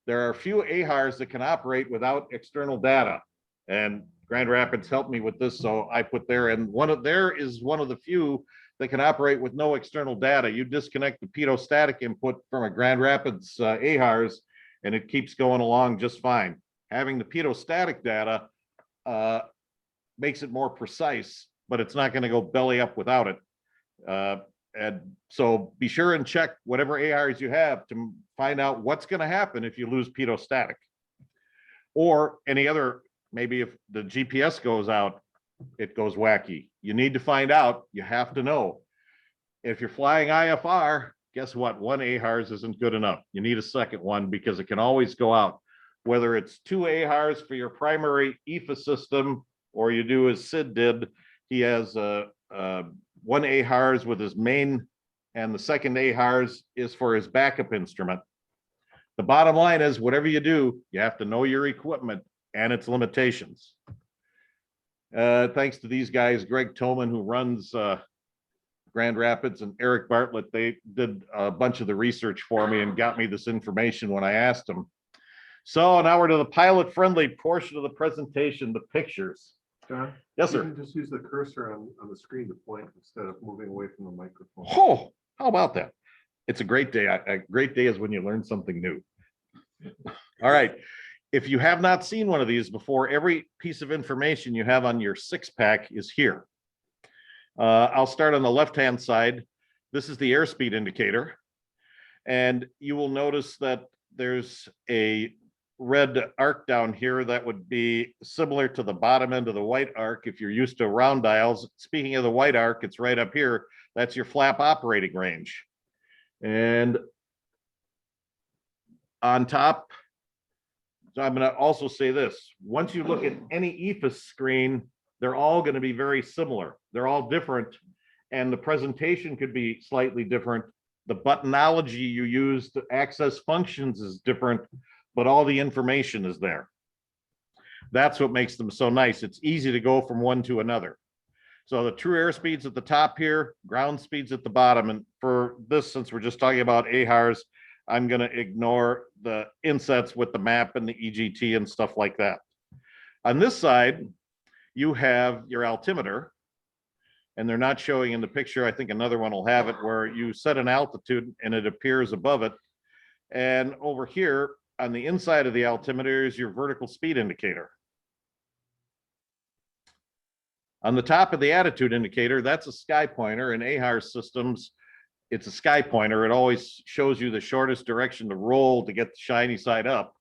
There are a few AHARS that can operate without external data, and Grand Rapids helped me with this, so I put there, and there is one of the few that can operate with no external data. You disconnect the pitot-static input from a Grand Rapids AHARS, and it keeps going along just fine. Having the pitot-static data makes it more precise, but it's not going to go belly up without it. And so be sure and check whatever AHARS you have to find out what's going to happen if you lose pitot-static. Or any other, maybe if the GPS goes out, it goes wacky. You need to find out, you have to know. If you're flying IFR, guess what? One AHARS isn't good enough. You need a second one because it can always go out. Whether it's 2 AHARS for your primary EFA system, or you do as Sid did, he has one AHARS with his main, and the second AHARS is for his backup instrument. The bottom line is, whatever you do, you have to know your equipment and its limitations. Thanks to these guys, Greg Toman, who runs Grand Rapids, and Eric Bartlett, they did a bunch of the research for me and got me this information when I asked them. So now we're to the pilot-friendly portion of the presentation, the pictures. John? Yes, You sir. can just use the cursor on the screen to point instead of moving away from the microphone. Oh, how about that? It's a great day. A great day is when you learn something new. All right. If you have not seen one of these before, every piece of information you have on your 6-pack is here. I'll start on the left-hand side. This is the airspeed indicator. And you will notice that there's a red arc down here that would be similar to the bottom end of the white arc if you're used to round dials. Speaking of the white arc, it's right up here. That's your flap operating range. And on top, so I'm going to also say this. Once you look at any EFIS screen, they're all going to be very similar. They're all different, and the presentation could be slightly different. The buttonology you use to access functions is different, but all the information is there. That's what makes them so nice. It's easy to go from one to another. So the true airspeed's at the top here, ground speed's at the bottom. And for this, since we're just talking about AHARS, I'm gonna ignore the insets with the map and the EGT and stuff like that. On this side, you have your altimeter, and they're not showing in the picture. I think another one will have it where you set an altitude and it appears above it. And over here on the inside of the altimeter is your vertical speed indicator. On the top of the attitude indicator, that's a sky pointer. In AHARS systems, it's a sky pointer. It always shows you the shortest direction to roll to get the shiny side up,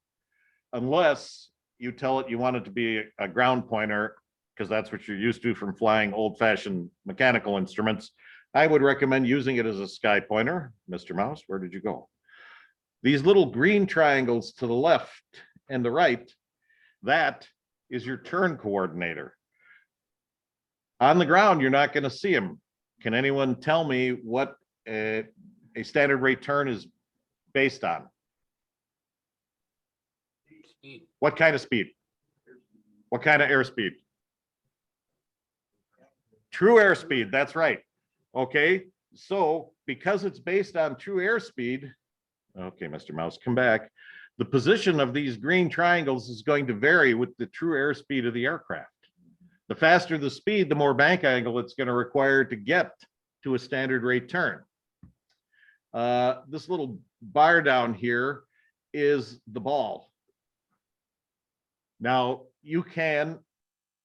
unless you tell it you want it to be a ground pointer, because that's what you're used to from flying old-fashioned mechanical instruments. I would recommend using it as a sky pointer. Mr. Mouse, where did you go? These little green triangles to the left and the right, that is your turn coordinator. On the ground, you're not going to see them. Can anyone tell me what a standard rate turn is based on? What kind of speed? What kind of airspeed? True airspeed, that's right. Okay, so because it's based on true airspeed, okay, Mr. Mouse, come back. The position of these green triangles is going to vary with the true airspeed of the aircraft. The faster the speed, the more bank angle it's going to require to get to a standard rate turn. This little bar down here is the ball. Now, you can,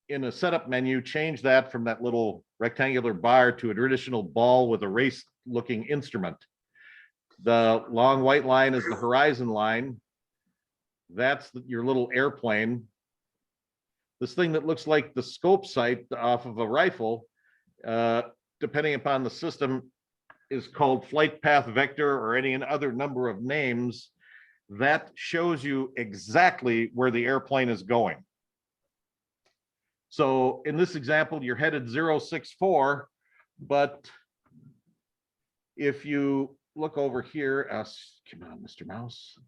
in a setup menu, change that from that little rectangular bar to a traditional ball with a race-looking instrument. The long white line is the horizon line. That's your little airplane. This thing that looks like the scope sight off of a rifle, depending upon the system, is called flight path vector or any other number of names. That shows you exactly where the airplane is going. So in this example, you're headed 064, but if you look over here, come on, Mr. Mouse.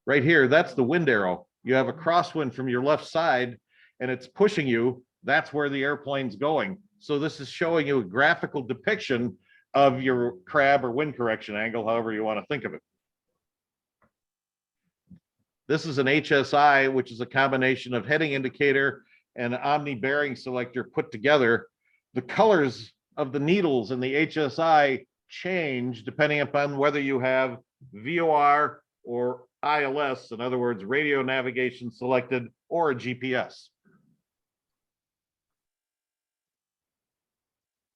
Right here, that's the wind arrow. You have a crosswind from your left side and it's pushing you. That's where the airplane's going. So this is showing you a graphical depiction of your crab or wind correction angle, however you want to think of it. This is an HSI, which is a combination of heading indicator and omni bearing selector put together. The colors of the needles in the HSI change depending upon whether you have VOR or ILS, in other words, radio navigation selected, or a GPS.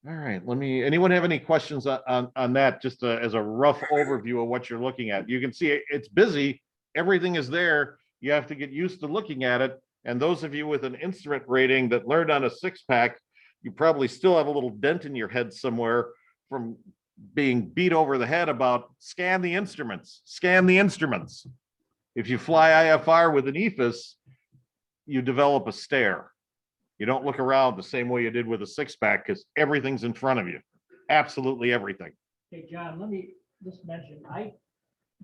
All right, anyone have any questions on that, just as a rough overview of what you're looking at? You can see it's busy, everything is there. You have to get used to looking at it. And those of you with an instrument rating that learned on a 6-pack, you probably still have a little dent in your head somewhere from being beat over the head about scan the instruments, scan the instruments. If you fly IFR with an EFIS, you develop a stare. You don't look around the same way you did with a 6-pack because everything's in front of you. Absolutely everything. Hey, John, let me just mention, I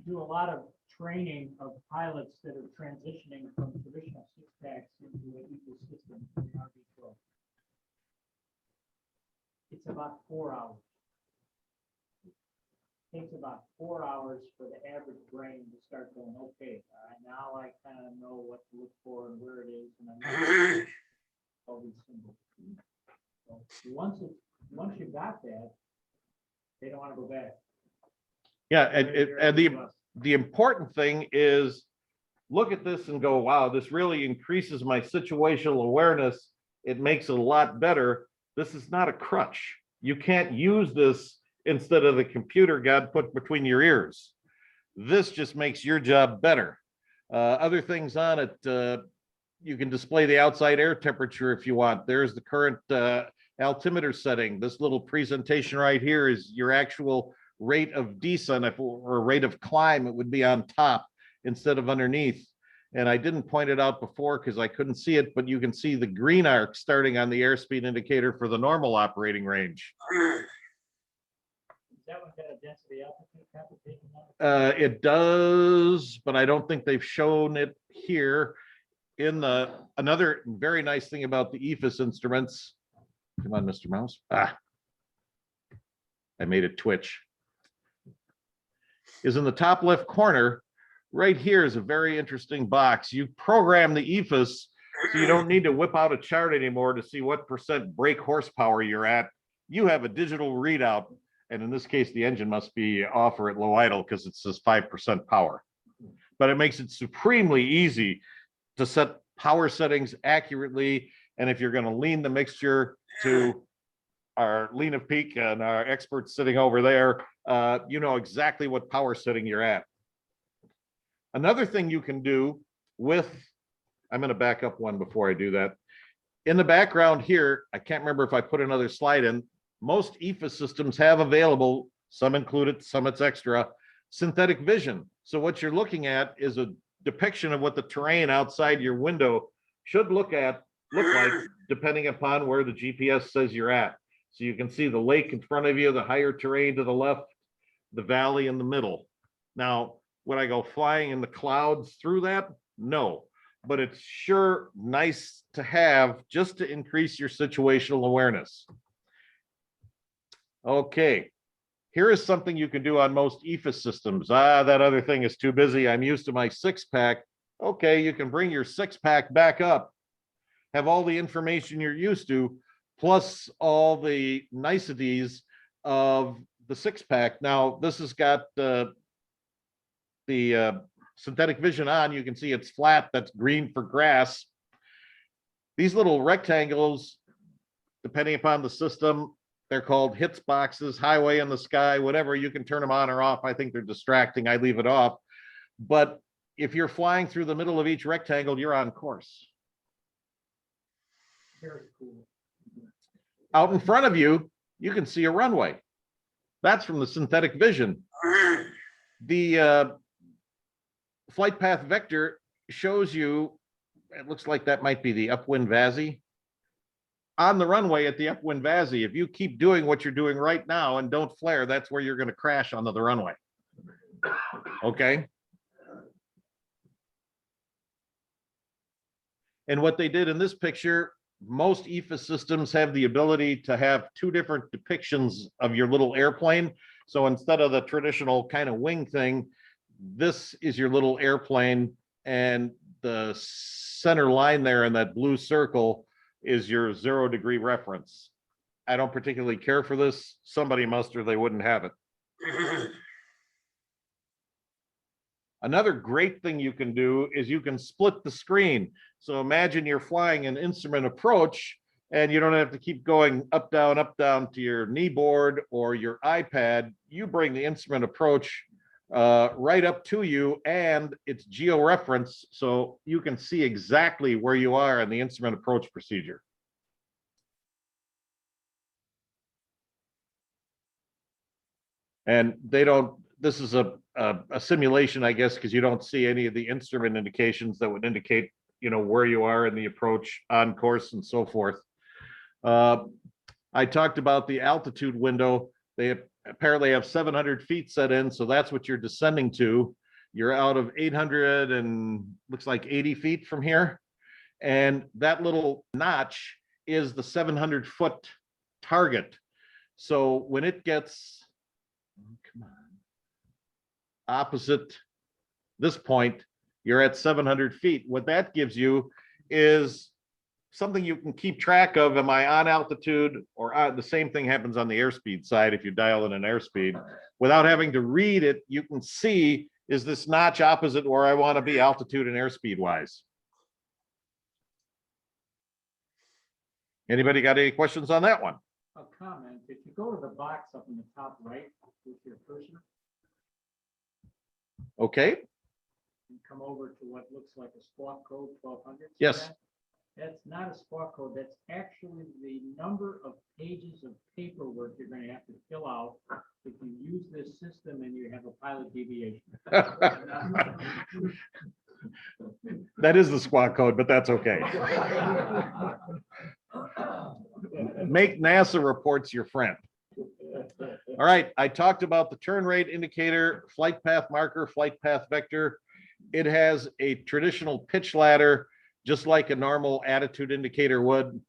do a lot of training of pilots that are transitioning from traditional 6-packs into an ecosystem in the RV-12. It's about 4 hours. Takes about 4 hours for the average brain to start going, okay, now I kind of know what to look for and where it is, and I know all these symbols. So once you got that, they don't want to go back. Yeah, and the important thing is look at this and go, wow, this really increases my situational awareness. It makes it a lot better. This is not a crutch. You can't use this instead of the computer God put between your ears. This just makes your job better. Other things on it, you can display the outside air temperature if you want. There's the current altimeter setting. This little presentation right here is your actual rate of descent, or rate of climb. It would be on top instead of underneath. And I didn't point it out before because I couldn't see it, but you can see the green arc starting on the airspeed indicator for the normal operating range. That one got a density altitude computation on it? It does, but I don't think they've shown it here. In another very nice thing about the EFIS instruments, Come on, Mr. Mouse. Ah. I made it twitch. Is in the top left corner. Right here is a very interesting box. You program the EFIS so you don't need to whip out a chart anymore to see what % brake horsepower you're at. You have a digital readout. And in this case, the engine must be off or at low idle because it says 5% power. But it makes it supremely easy to set power settings accurately. And if you're going to lean the mixture to our lean of peak and our experts sitting over there, you know exactly what power setting you're at. Another thing you can do with, I'm going to back up one before I do that. In the background here, I can't remember if I put another slide in. Most EFIS systems have available, some include it, some it's extra, synthetic vision. So what you're looking at is a depiction of what the terrain outside your window should look like, depending upon where the GPS says you're at. So you can see the lake in front of you, the higher terrain to the left, the valley in the middle. Now, would I go flying in the clouds through that? No, but it's sure nice to have just to increase your situational awareness. Okay, here is something you can do on most EFIS systems. That other thing is too busy. I'm used to my 6-pack. Okay, you can bring your 6-pack back up, have all the information you're used to, plus all the niceties of the 6-pack. Now, this has got the synthetic vision on. You can see it's flat. That's green for grass. These little rectangles, depending upon the system, they're called hits boxes, highway in the sky, whatever. You can turn them on or off. I think they're distracting. I leave it off. But if you're flying through the middle of each rectangle, you're on course. Very cool. Out in front of you, you can see a runway. That's from the synthetic vision. The flight path vector shows you, it looks like that might be the upwind VASI. On the runway at the upwind VASI, if you keep doing what you're doing right now and don't flare, that's where you're going to crash onto the runway. Okay. And what they did in this picture, most EFIS systems have the ability to have 2 different depictions of your little airplane. So instead of the traditional kind of wing thing, this is your little airplane, and the center line there in that blue circle is your 0-degree reference. I don't particularly care for this. Somebody must, or they wouldn't have it. Another great thing you can do is you can split the screen. So imagine you're flying an instrument approach and you don't have to keep going up, down to your knee board or your iPad. You bring the instrument approach right up to you, and it's geo-reference, so you can see exactly where you are in the instrument approach procedure. And they don't, this is a simulation, I guess, because you don't see any of the instrument indications that would indicate, you know, where you are in the approach, on course, and so forth. I talked about the altitude window. They apparently have 700 feet set in, so that's what you're descending to. You're out of 800 and looks like 80 feet from here. And that little notch is the 700-foot target. So when it gets, come on, opposite this point, you're at 700 feet. What that gives you is something you can keep track of. Am I on altitude or on? The same thing happens on the airspeed side. If you dial in an airspeed, without having to read it, you can see, is this notch opposite where I want to be altitude and airspeed wise? Anybody got any questions on that one? A comment, if you go to the box up in the top right with your cursor Okay. and come over to what looks like a squawk code 1200. Yes. That's not a squawk code. That's actually the number of pages of paperwork you're going to have to fill out if you use this system and you have a pilot deviation. That is the squawk code, but that's okay. Make NASA reports your friend. All right, I talked about the turn rate indicator, flight path marker, flight path vector. It has a traditional pitch ladder, just like a normal attitude indicator would.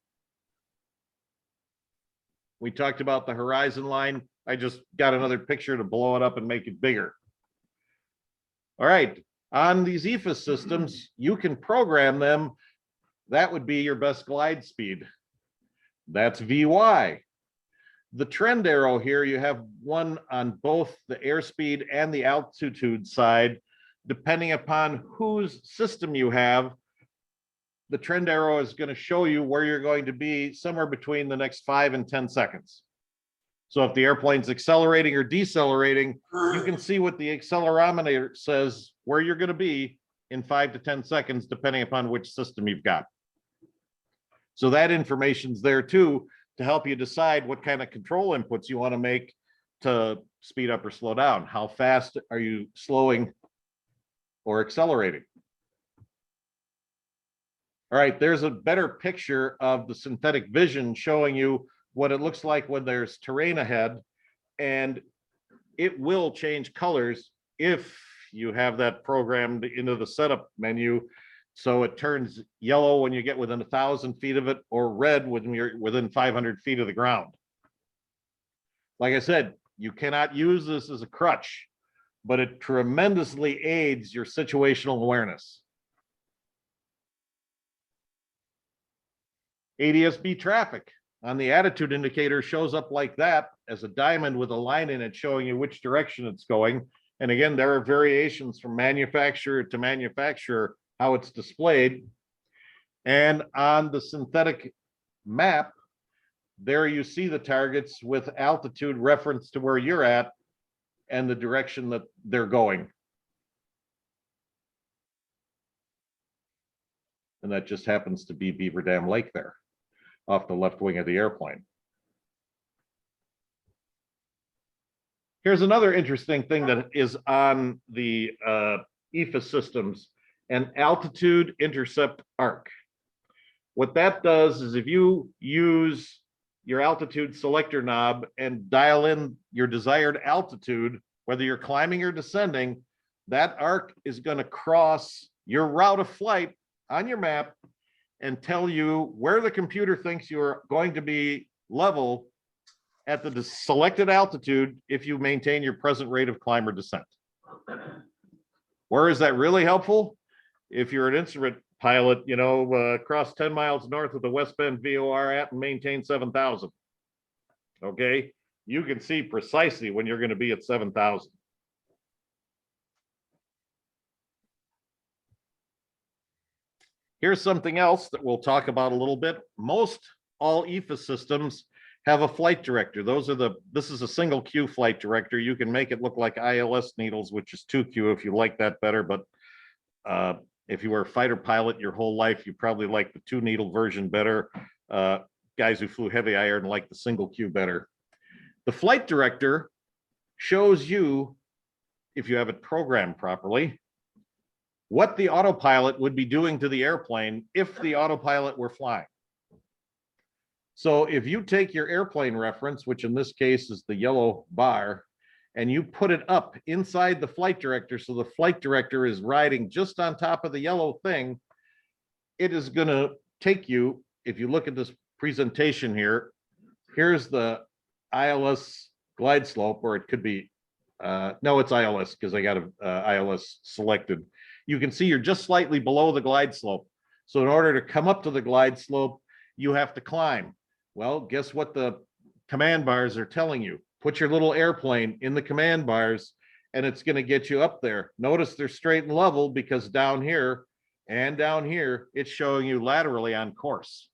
We talked about the horizon line. I just got another picture to blow it up and make it bigger. All right, on these EFIS systems, you can program them. That would be your best glide speed. That's VY. The trend arrow here, you have one on both the airspeed and the altitude side. Depending upon whose system you have, the trend arrow is going to show you where you're going to be somewhere between the next 5 and 10 seconds. So if the airplane's accelerating or decelerating, you can see what the accelerometer says where you're going to be in 5 to 10 seconds, depending upon which system you've got. So that information's there too, to help you decide what kind of control inputs you want to make to speed up or slow down. How fast are you slowing or accelerating? All right, there's a better picture of the synthetic vision showing you what it looks like when there's terrain ahead, and it will change colors if you have that programmed into the setup menu. So it turns yellow when you get within 1,000 feet of it, or red when you're within 500 feet of the ground. Like I said, you cannot use this as a crutch, but it tremendously aids your situational awareness. ADS-B traffic on the attitude indicator shows up like that, as a diamond with a line in it showing you which direction it's going. And again, there are variations from manufacturer to manufacturer how it's displayed. And on the synthetic map, there you see the targets with altitude reference to where you're at and the direction that they're going. And that just happens to be Beaver Dam Lake there, off the left wing of the airplane. Here's another interesting thing that is on the EFIS systems, an altitude intercept arc. What that does is if you use your altitude selector knob and dial in your desired altitude, whether you're climbing or descending, that arc is going to cross your route of flight on your map and tell you where the computer thinks you're going to be level at the selected altitude if you maintain your present rate of climb or descent. Where is that really helpful? If you're an instrument pilot, you know, cross 10 miles north of the West Bend VOR at and maintain 7,000. Okay, you can see precisely when you're going to be at 7,000. Here's something else that we'll talk about a little bit. Most all EFIS systems have a flight director. This is a single Q flight director. You can make it look like ILS needles, which is 2Q if you like that better. But if you were a fighter pilot your whole life, you probably like the 2-needle version better. Guys who flew heavy iron like the single Q better. The flight director shows you, if you have it programmed properly, what the autopilot would be doing to the airplane if the autopilot were flying. So if you take your airplane reference, which in this case is the yellow bar, and you put it up inside the flight director, so the flight director is riding just on top of the yellow thing, it is going to take you, if you look at this presentation here, here's the ILS glide slope, or it could be, no, it's ILS because I got ILS selected. You can see you're just slightly below the glide slope. So in order to come up to the glide slope, you have to climb. Well, guess what the command bars are telling you? Put your little airplane in the command bars and it's going to get you up there. Notice they're straight and level because down here and down here, it's showing you laterally on course.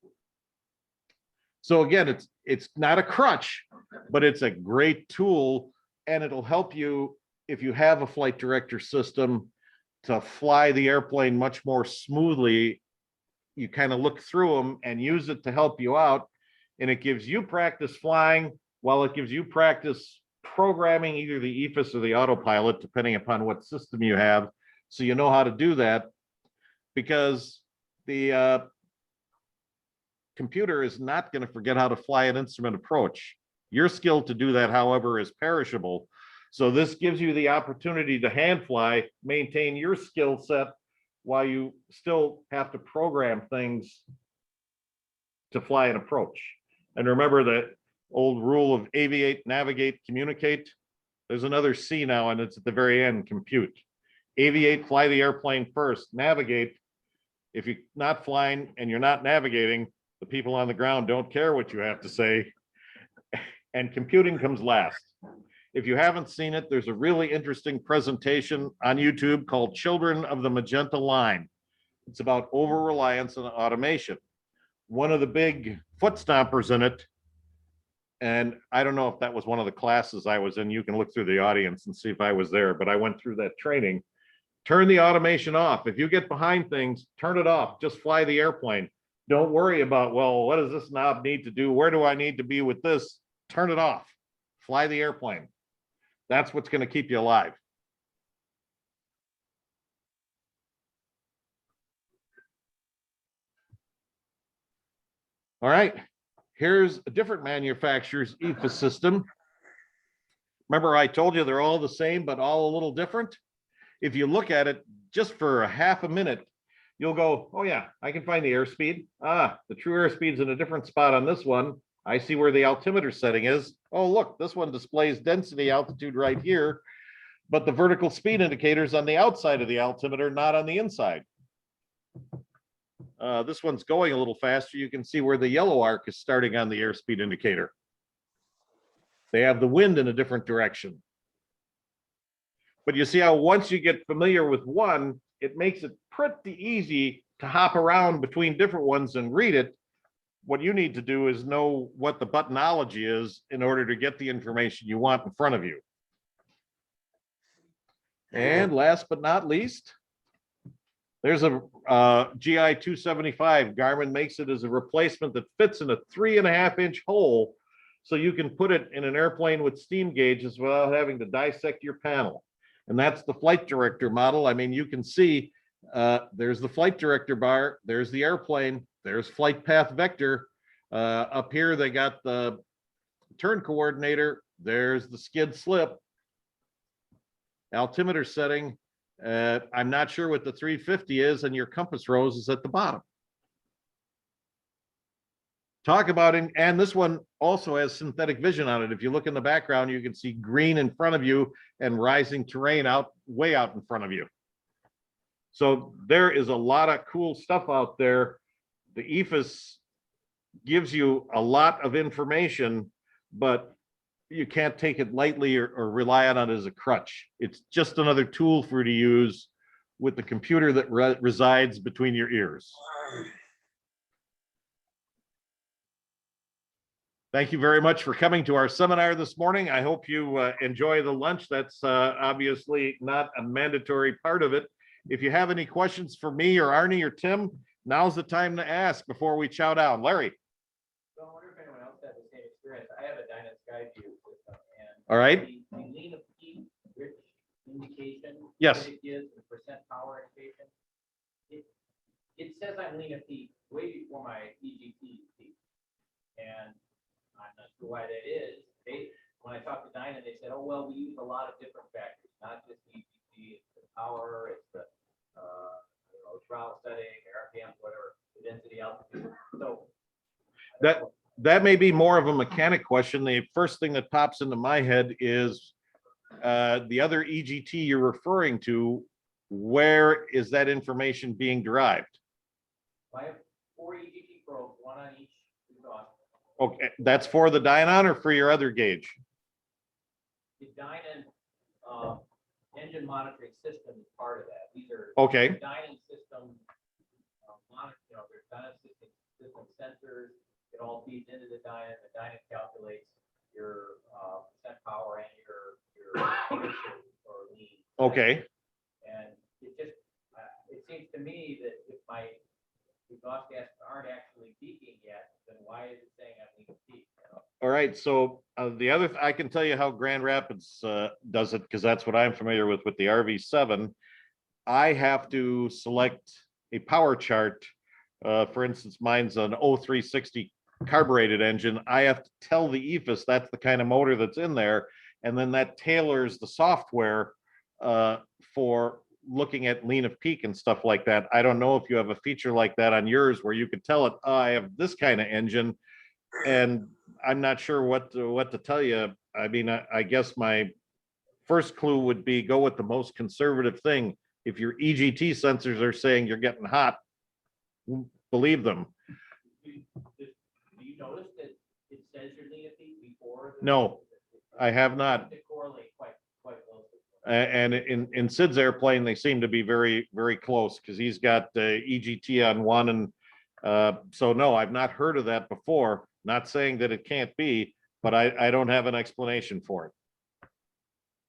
So again, it's not a crutch, but it's a great tool, and it'll help you if you have a flight director system to fly the airplane much more smoothly. You kind of look through them and use it to help you out. And it gives you practice flying while it gives you practice programming either the EFIS or the autopilot, depending upon what system you have. So you know how to do that, because the computer is not going to forget how to fly an instrument approach. Your skill to do that, however, is perishable. So this gives you the opportunity to hand fly, maintain your skill set while you still have to program things to fly an approach. And remember that old rule of aviate, navigate, communicate. There's another C now, and it's at the very end, compute. Aviate, fly the airplane first. Navigate, if you're not flying and you're not navigating, the people on the ground don't care what you have to say. And computing comes last. If you haven't seen it, there's a really interesting presentation on YouTube called Children of the Magenta Line. It's about over-reliance on automation. One of the big foot stompers in it, and I don't know if that was one of the classes I was in, you can look through the audience and see if I was there, but I went through that training. Turn the automation off. If you get behind things, turn it off. Just fly the airplane. Don't worry about, well, what does this knob need to do? Where do I need to be with this? Turn it off. Fly the airplane. That's what's going to keep you alive. All right, here's a different manufacturer's EFA system. Remember, I told you they're all the same, but all a little different. If you look at it just for a half a minute, you'll go, oh yeah, I can find the airspeed. Ah, the true airspeed's in a different spot on this one. I see where the altimeter setting is. Oh, look, this one displays density altitude right here, but the vertical speed indicator's on the outside of the altimeter, not on the inside. This one's going a little faster. You can see where the yellow arc is starting on the airspeed indicator. They have the wind in a different direction. But you see how once you get familiar with one, it makes it pretty easy to hop around between different ones and read it. What you need to do is know what the buttonology is in order to get the information you want in front of you. And last but not least, there's a GI 275. Garmin makes it as a replacement that fits in a 3.5-inch hole, so you can put it in an airplane with steam gauges without having to dissect your panel. And that's the flight director model. I mean, you can see there's the flight director bar, there's the airplane, there's flight path vector. Up here, they got the turn coordinator, there's the skid slip, altimeter setting. I'm not sure what the 350 is, and your compass rose is at the bottom. Talk about it, and this one also has synthetic vision on it. If you look in the background, you can see green in front of you and rising terrain way out in front of you. So there is a lot of cool stuff out there. The EFS gives you a lot of information, but you can't take it lightly or rely on it as a crutch. It's just another tool for you to use with the computer that resides between your ears. Thank you very much for coming to our seminar this morning. I hope you enjoy the lunch. That's obviously not a mandatory part of it. If you have any questions for me or Arnie or Tim, now's the time to ask before we chow down. Larry. So I wonder if anyone else had the same experience. I have a Dyna Skyview system, and All right. the lean of peak, rich indication. Yes. That it gives the percent power indication. It says I'm lean of peak way before my EGT peak, and I'm not sure why that is. When I talked to Dyna, they said, oh, well, we use a lot of different factors, not just EGT, it's the power, it's the throttle setting, RPM, whatever, the density, altitude. So that may be more of a mechanic question. The first thing that pops into my head is the other EGT you're referring to. Where is that information being derived? I have 4 EGT probes, one on each exhaust. Okay, that's for the Dynon or for your other gauge? The Dynon engine monitoring system is part of that. These are Okay. Dynon system there's Dynon system sensors. It all feeds into the Dynon. The Dynon calculates your percent power and your or lean. Okay. And it seems to me that if my exhaust gases aren't actually peaking yet, then why is it saying I'm lean peak? All right, so the other, I can tell you how Grand Rapids does it, because that's what I'm familiar with the RV7. I have to select a power chart. For instance, mine's an 0360 carbureted engine. I have to tell the EFS that's the kind of motor that's in there, and then that tailors the software for looking at lean of peak and stuff like that. I don't know if you have a feature like that on yours where you could tell it, I have this kind of engine, and I'm not sure what to tell you. I mean, I guess my first clue would be go with the most conservative thing. If your EGT sensors are saying you're getting hot, believe them. Do you notice that it says your lean feet before? No, I have not. They correlate quite closely. And in Sid's airplane, they seem to be very, very close because he's got EGT on one. And so, no, I've not heard of that before. Not saying that it can't be, but I don't have an explanation for it.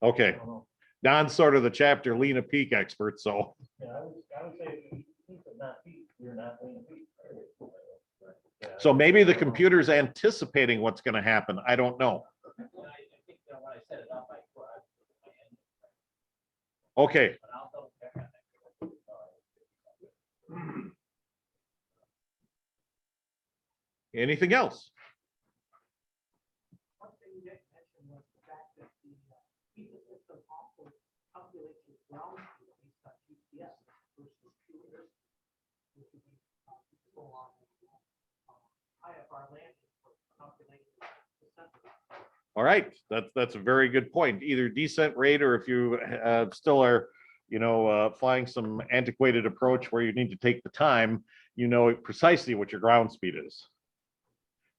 Okay. Don's sort of the chapter Lena Peak expert, so. Yeah, I would say if you keep it not feet, you're not leaning feet. So maybe the computer's anticipating what's going to happen. I don't know. And I think that when I set it up, I Okay. but I'll double check on that. Anything else? One thing you didn't mention was the fact that the people system also calculates your ground speed based on GPS versus computers, which would be people on IFR landing for calculating the sensor. All right, that's a very good point. Either descent rate, or if you still are, flying some antiquated approach where you need to take the time, you know precisely what your ground speed is.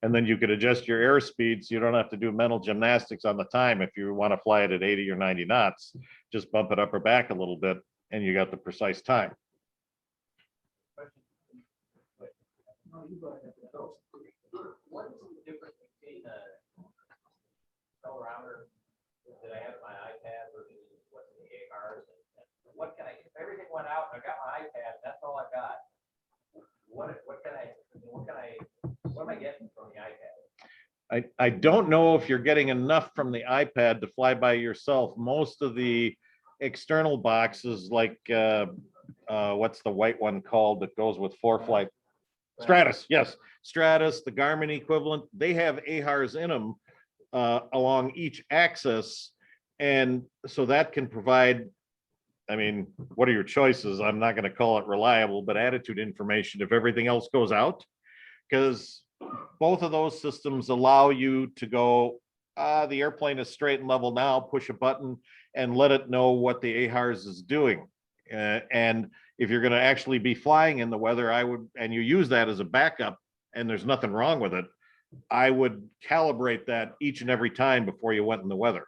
And then you could adjust your airspeed so you don't have to do mental gymnastics on the time. If you want to fly it at 80 or 90 knots, just bump it up or back a little bit and you got the precise time. No, you go ahead. What is the difference between the accelerometer that I have in my iPad versus what's in the AHARS? And what can I, if everything went out and I got my iPad, that's all I got. What am I getting from the iPad? I don't know if you're getting enough from the iPad to fly by yourself. Most of the external boxes, like what's the white one called that goes with ForeFlight? Stratus, yes. Stratus, the Garmin equivalent, they have AHARS in them along each axis. And so that can provide, I mean, what are your choices? I'm not going to call it reliable, but attitude information if everything else goes out. Because both of those systems allow you to go, the airplane is straight and level now, push a button and let it know what the AHARS is doing. And if you're going to actually be flying in the weather, I would, and you use that as a backup and there's nothing wrong with it, I would calibrate that each and every time before you went in the weather.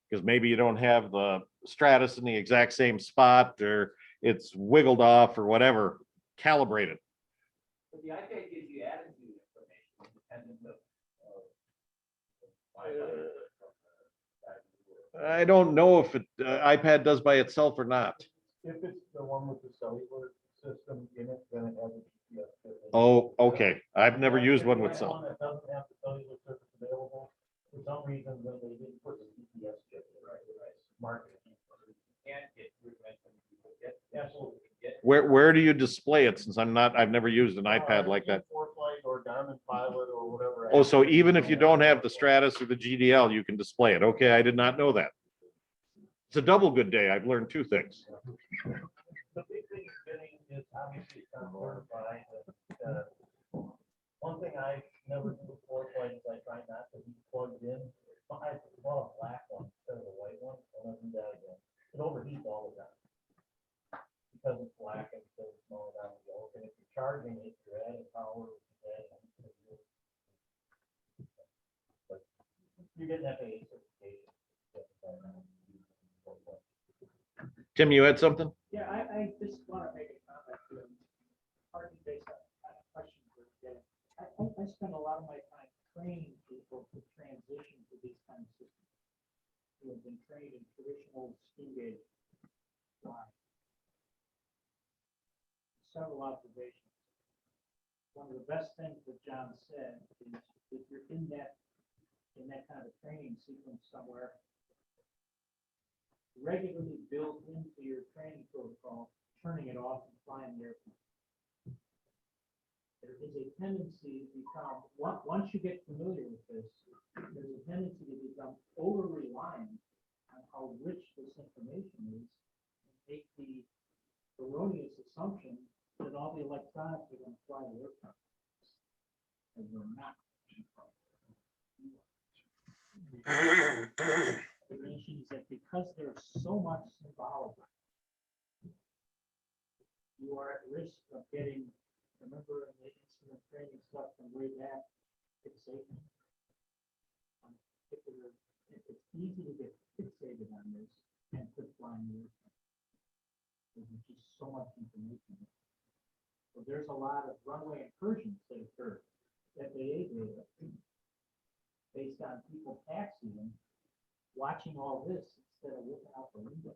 Because maybe you don't have the Stratus in the exact same spot, or it's wiggled off or whatever. Calibrate it. But the iPad gives you attitude information independent of. I don't know if it iPad does by itself or not. If it's the one with the cellular system in it, then it has a GPS. chip in it. Oh, okay. I've never used one with If cell. one that doesn't have the cellular service available, for some reason, then they didn't put the GPS chip in, right? Market. Can't get, you mentioned you could get, Absolutely. get. Where do you display it? Since I've never used an iPad like that. ForeFlight or Garmin Pilot or whatever. Oh, so even if you don't have the Stratus or the GDL, you can display it. Okay, I did not know that. It's a double good day. I've learned two things. The big thing is getting is obviously it's not certified. One thing I never do with ForeFlight is I try not to be plugged in. I bought a black one instead of a white one. I'll never do that again. It overheats all the time. Because it's black and because it's slowing down the yoke. And if you're charging it, you're adding power. But you're getting FAA certification. Tim, you had something? Yeah, I just want to make a comment to partly based on kind of questions we're getting. I spend a lot of my time training people to transition to these kind of systems who have been trained in traditional steam gauge flying. Several observations. One of the best things that John said is if you're in that kind of training sequence somewhere, regularly build into your training protocol, turning it off and flying the airplane. There is a tendency to become, once you get familiar with this, there's a tendency to become over-reliant on how rich this information is, and make the erroneous assumption that all the electronics are going to fly the airplane. And they're not. The nation is that because there's so much involved, you are at risk of getting, remember in the instrument training stuff from way back, fixation. It's easy to get fixated on this and quit flying the airplane. There's just so much information. So there's a lot of runway incursions that occur, FAA data, based on people taxiing, watching all this instead of looking out the window.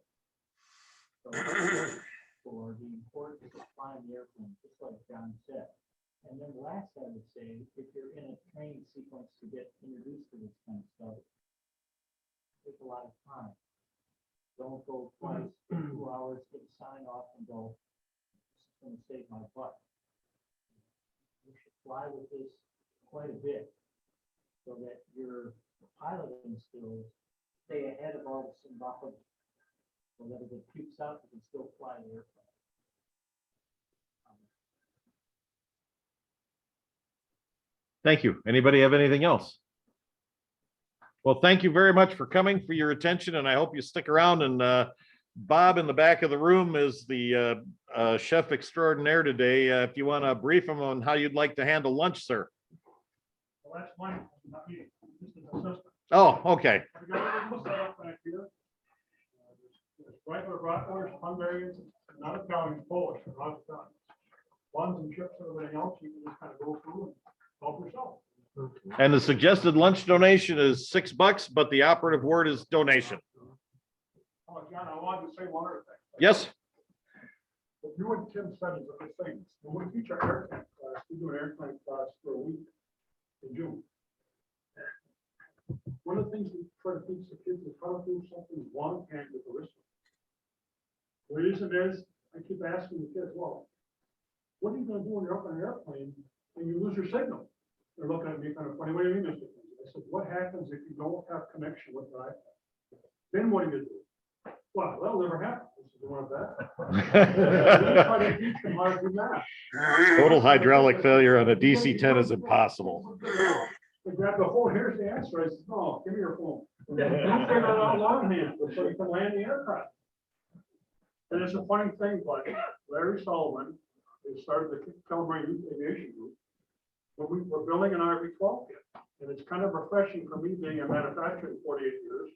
So for the importance of flying the airplane, just like John said. And then last, I would say, if you're in a training sequence to get introduced to this kind of stuff, take a lot of time. Don't go twice, 2 hours, get a sign off and go, this is gonna save my butt. You should fly with this quite a bit so that your piloting skills stay ahead of all the symbology. So that if it peaks out, you can still fly the airplane. Thank you. Anybody have anything else? Well, thank you very much for coming, for your attention, and I hope you stick around. And Bob in the back of the room is the chef extraordinaire today. If you want to brief him on how you'd like to handle lunch, sir. Well, that's one, not me, just an assistant. Oh, okay. We got everything set up back here. There's regular bratwurst, Hungarians, not Italian, Polish, and not Italian. Buns and chips and everything else, you can just kind of go through and help yourself. And the suggested lunch donation is $6, but the operative word is donation. Oh, John, I wanted to say one other thing. Yes. If you and Tim studies of this thing, when we teach our airplane class, we do an airplane class for a week in June. One of the things we try to teach the kids is how to do something one hand with the wrist. The reason is, I keep asking the kids, well, what are you gonna do when you're up in an airplane and you lose your signal? They're looking at me kind of funny, what do you mean, Mr. Kinsey? I said, what happens if you don't have connection with the iPad? Then what do you do? Well, that'll never happen. This is one of that. Try to teach them how to do that. Total hydraulic failure on a DC-10 is impossible. They grab the phone, here's the answer. I said, no, give me your phone. You figure it out longhand so you can land the aircraft. And it's a funny thing, but Larry Sullivan, who started the California Youth Aviation Group, but we were building an RV-12 kit. And it's kind of refreshing for me being a manufacturer in 48 years,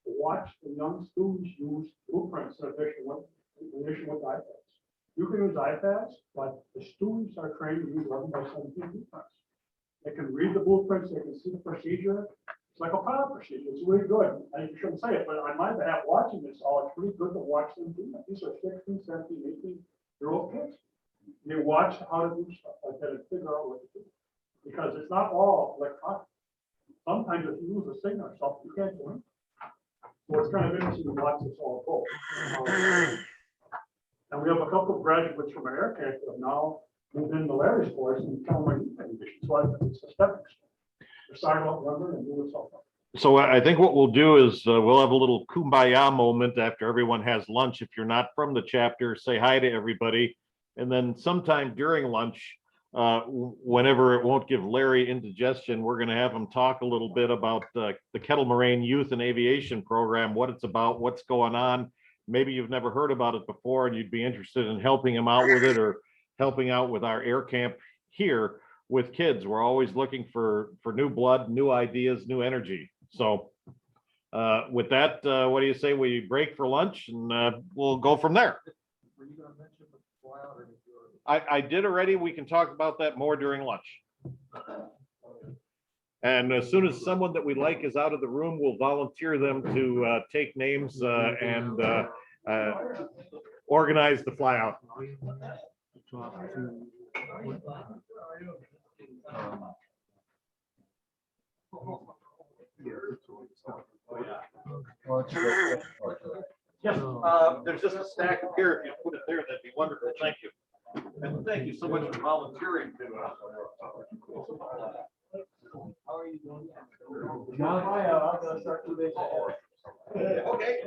to watch the young students use blueprints in addition with iPads. You can use iPads, but the students are trained to use 11x17 blueprints. They can read the blueprints, they can see the procedure. It's like a pilot procedure. It's really good. I shouldn't say it, but on my behalf, watching this all, it's really good to watch them do that. These are 16, 17, 18-year-old kids. They watch how to do stuff like that and figure out what to do. Because it's not all electronic. Sometimes if you lose a signal or something, you can't do it. So it's kind of interesting to watch this all unfold. And we have a couple of graduates from our air camp that have now moved into Larry's course and become my youth aviation. So it's a stepping stone. They're starting off running and doing something. So I think what we'll do is we'll have a little kumbaya moment after everyone has lunch. If you're not from the chapter, say hi to everybody. And then sometime during lunch, whenever it won't give Larry indigestion, we're going to have him talk a little bit about the Kettle Moraine Youth and Aviation Program, what it's about, what's going on. Maybe you've never heard about it before and you'd be interested in helping him out with it or helping out with our air camp here with kids. We're always looking for new blood, new ideas, new energy. So with that, what do you say we break for lunch and we'll go from there? Were you gonna mention the flyout or did you already? I did already. We can talk about that more during lunch. And as soon as someone that we like is out of the room, we'll volunteer them to take names and organize the flyout. Yes, there's just a stack up here. If you put it there, that'd be wonderful. Thank you. And thank you so much for volunteering to. How are you doing? John, I'm gonna start 2 days ahead. Okay.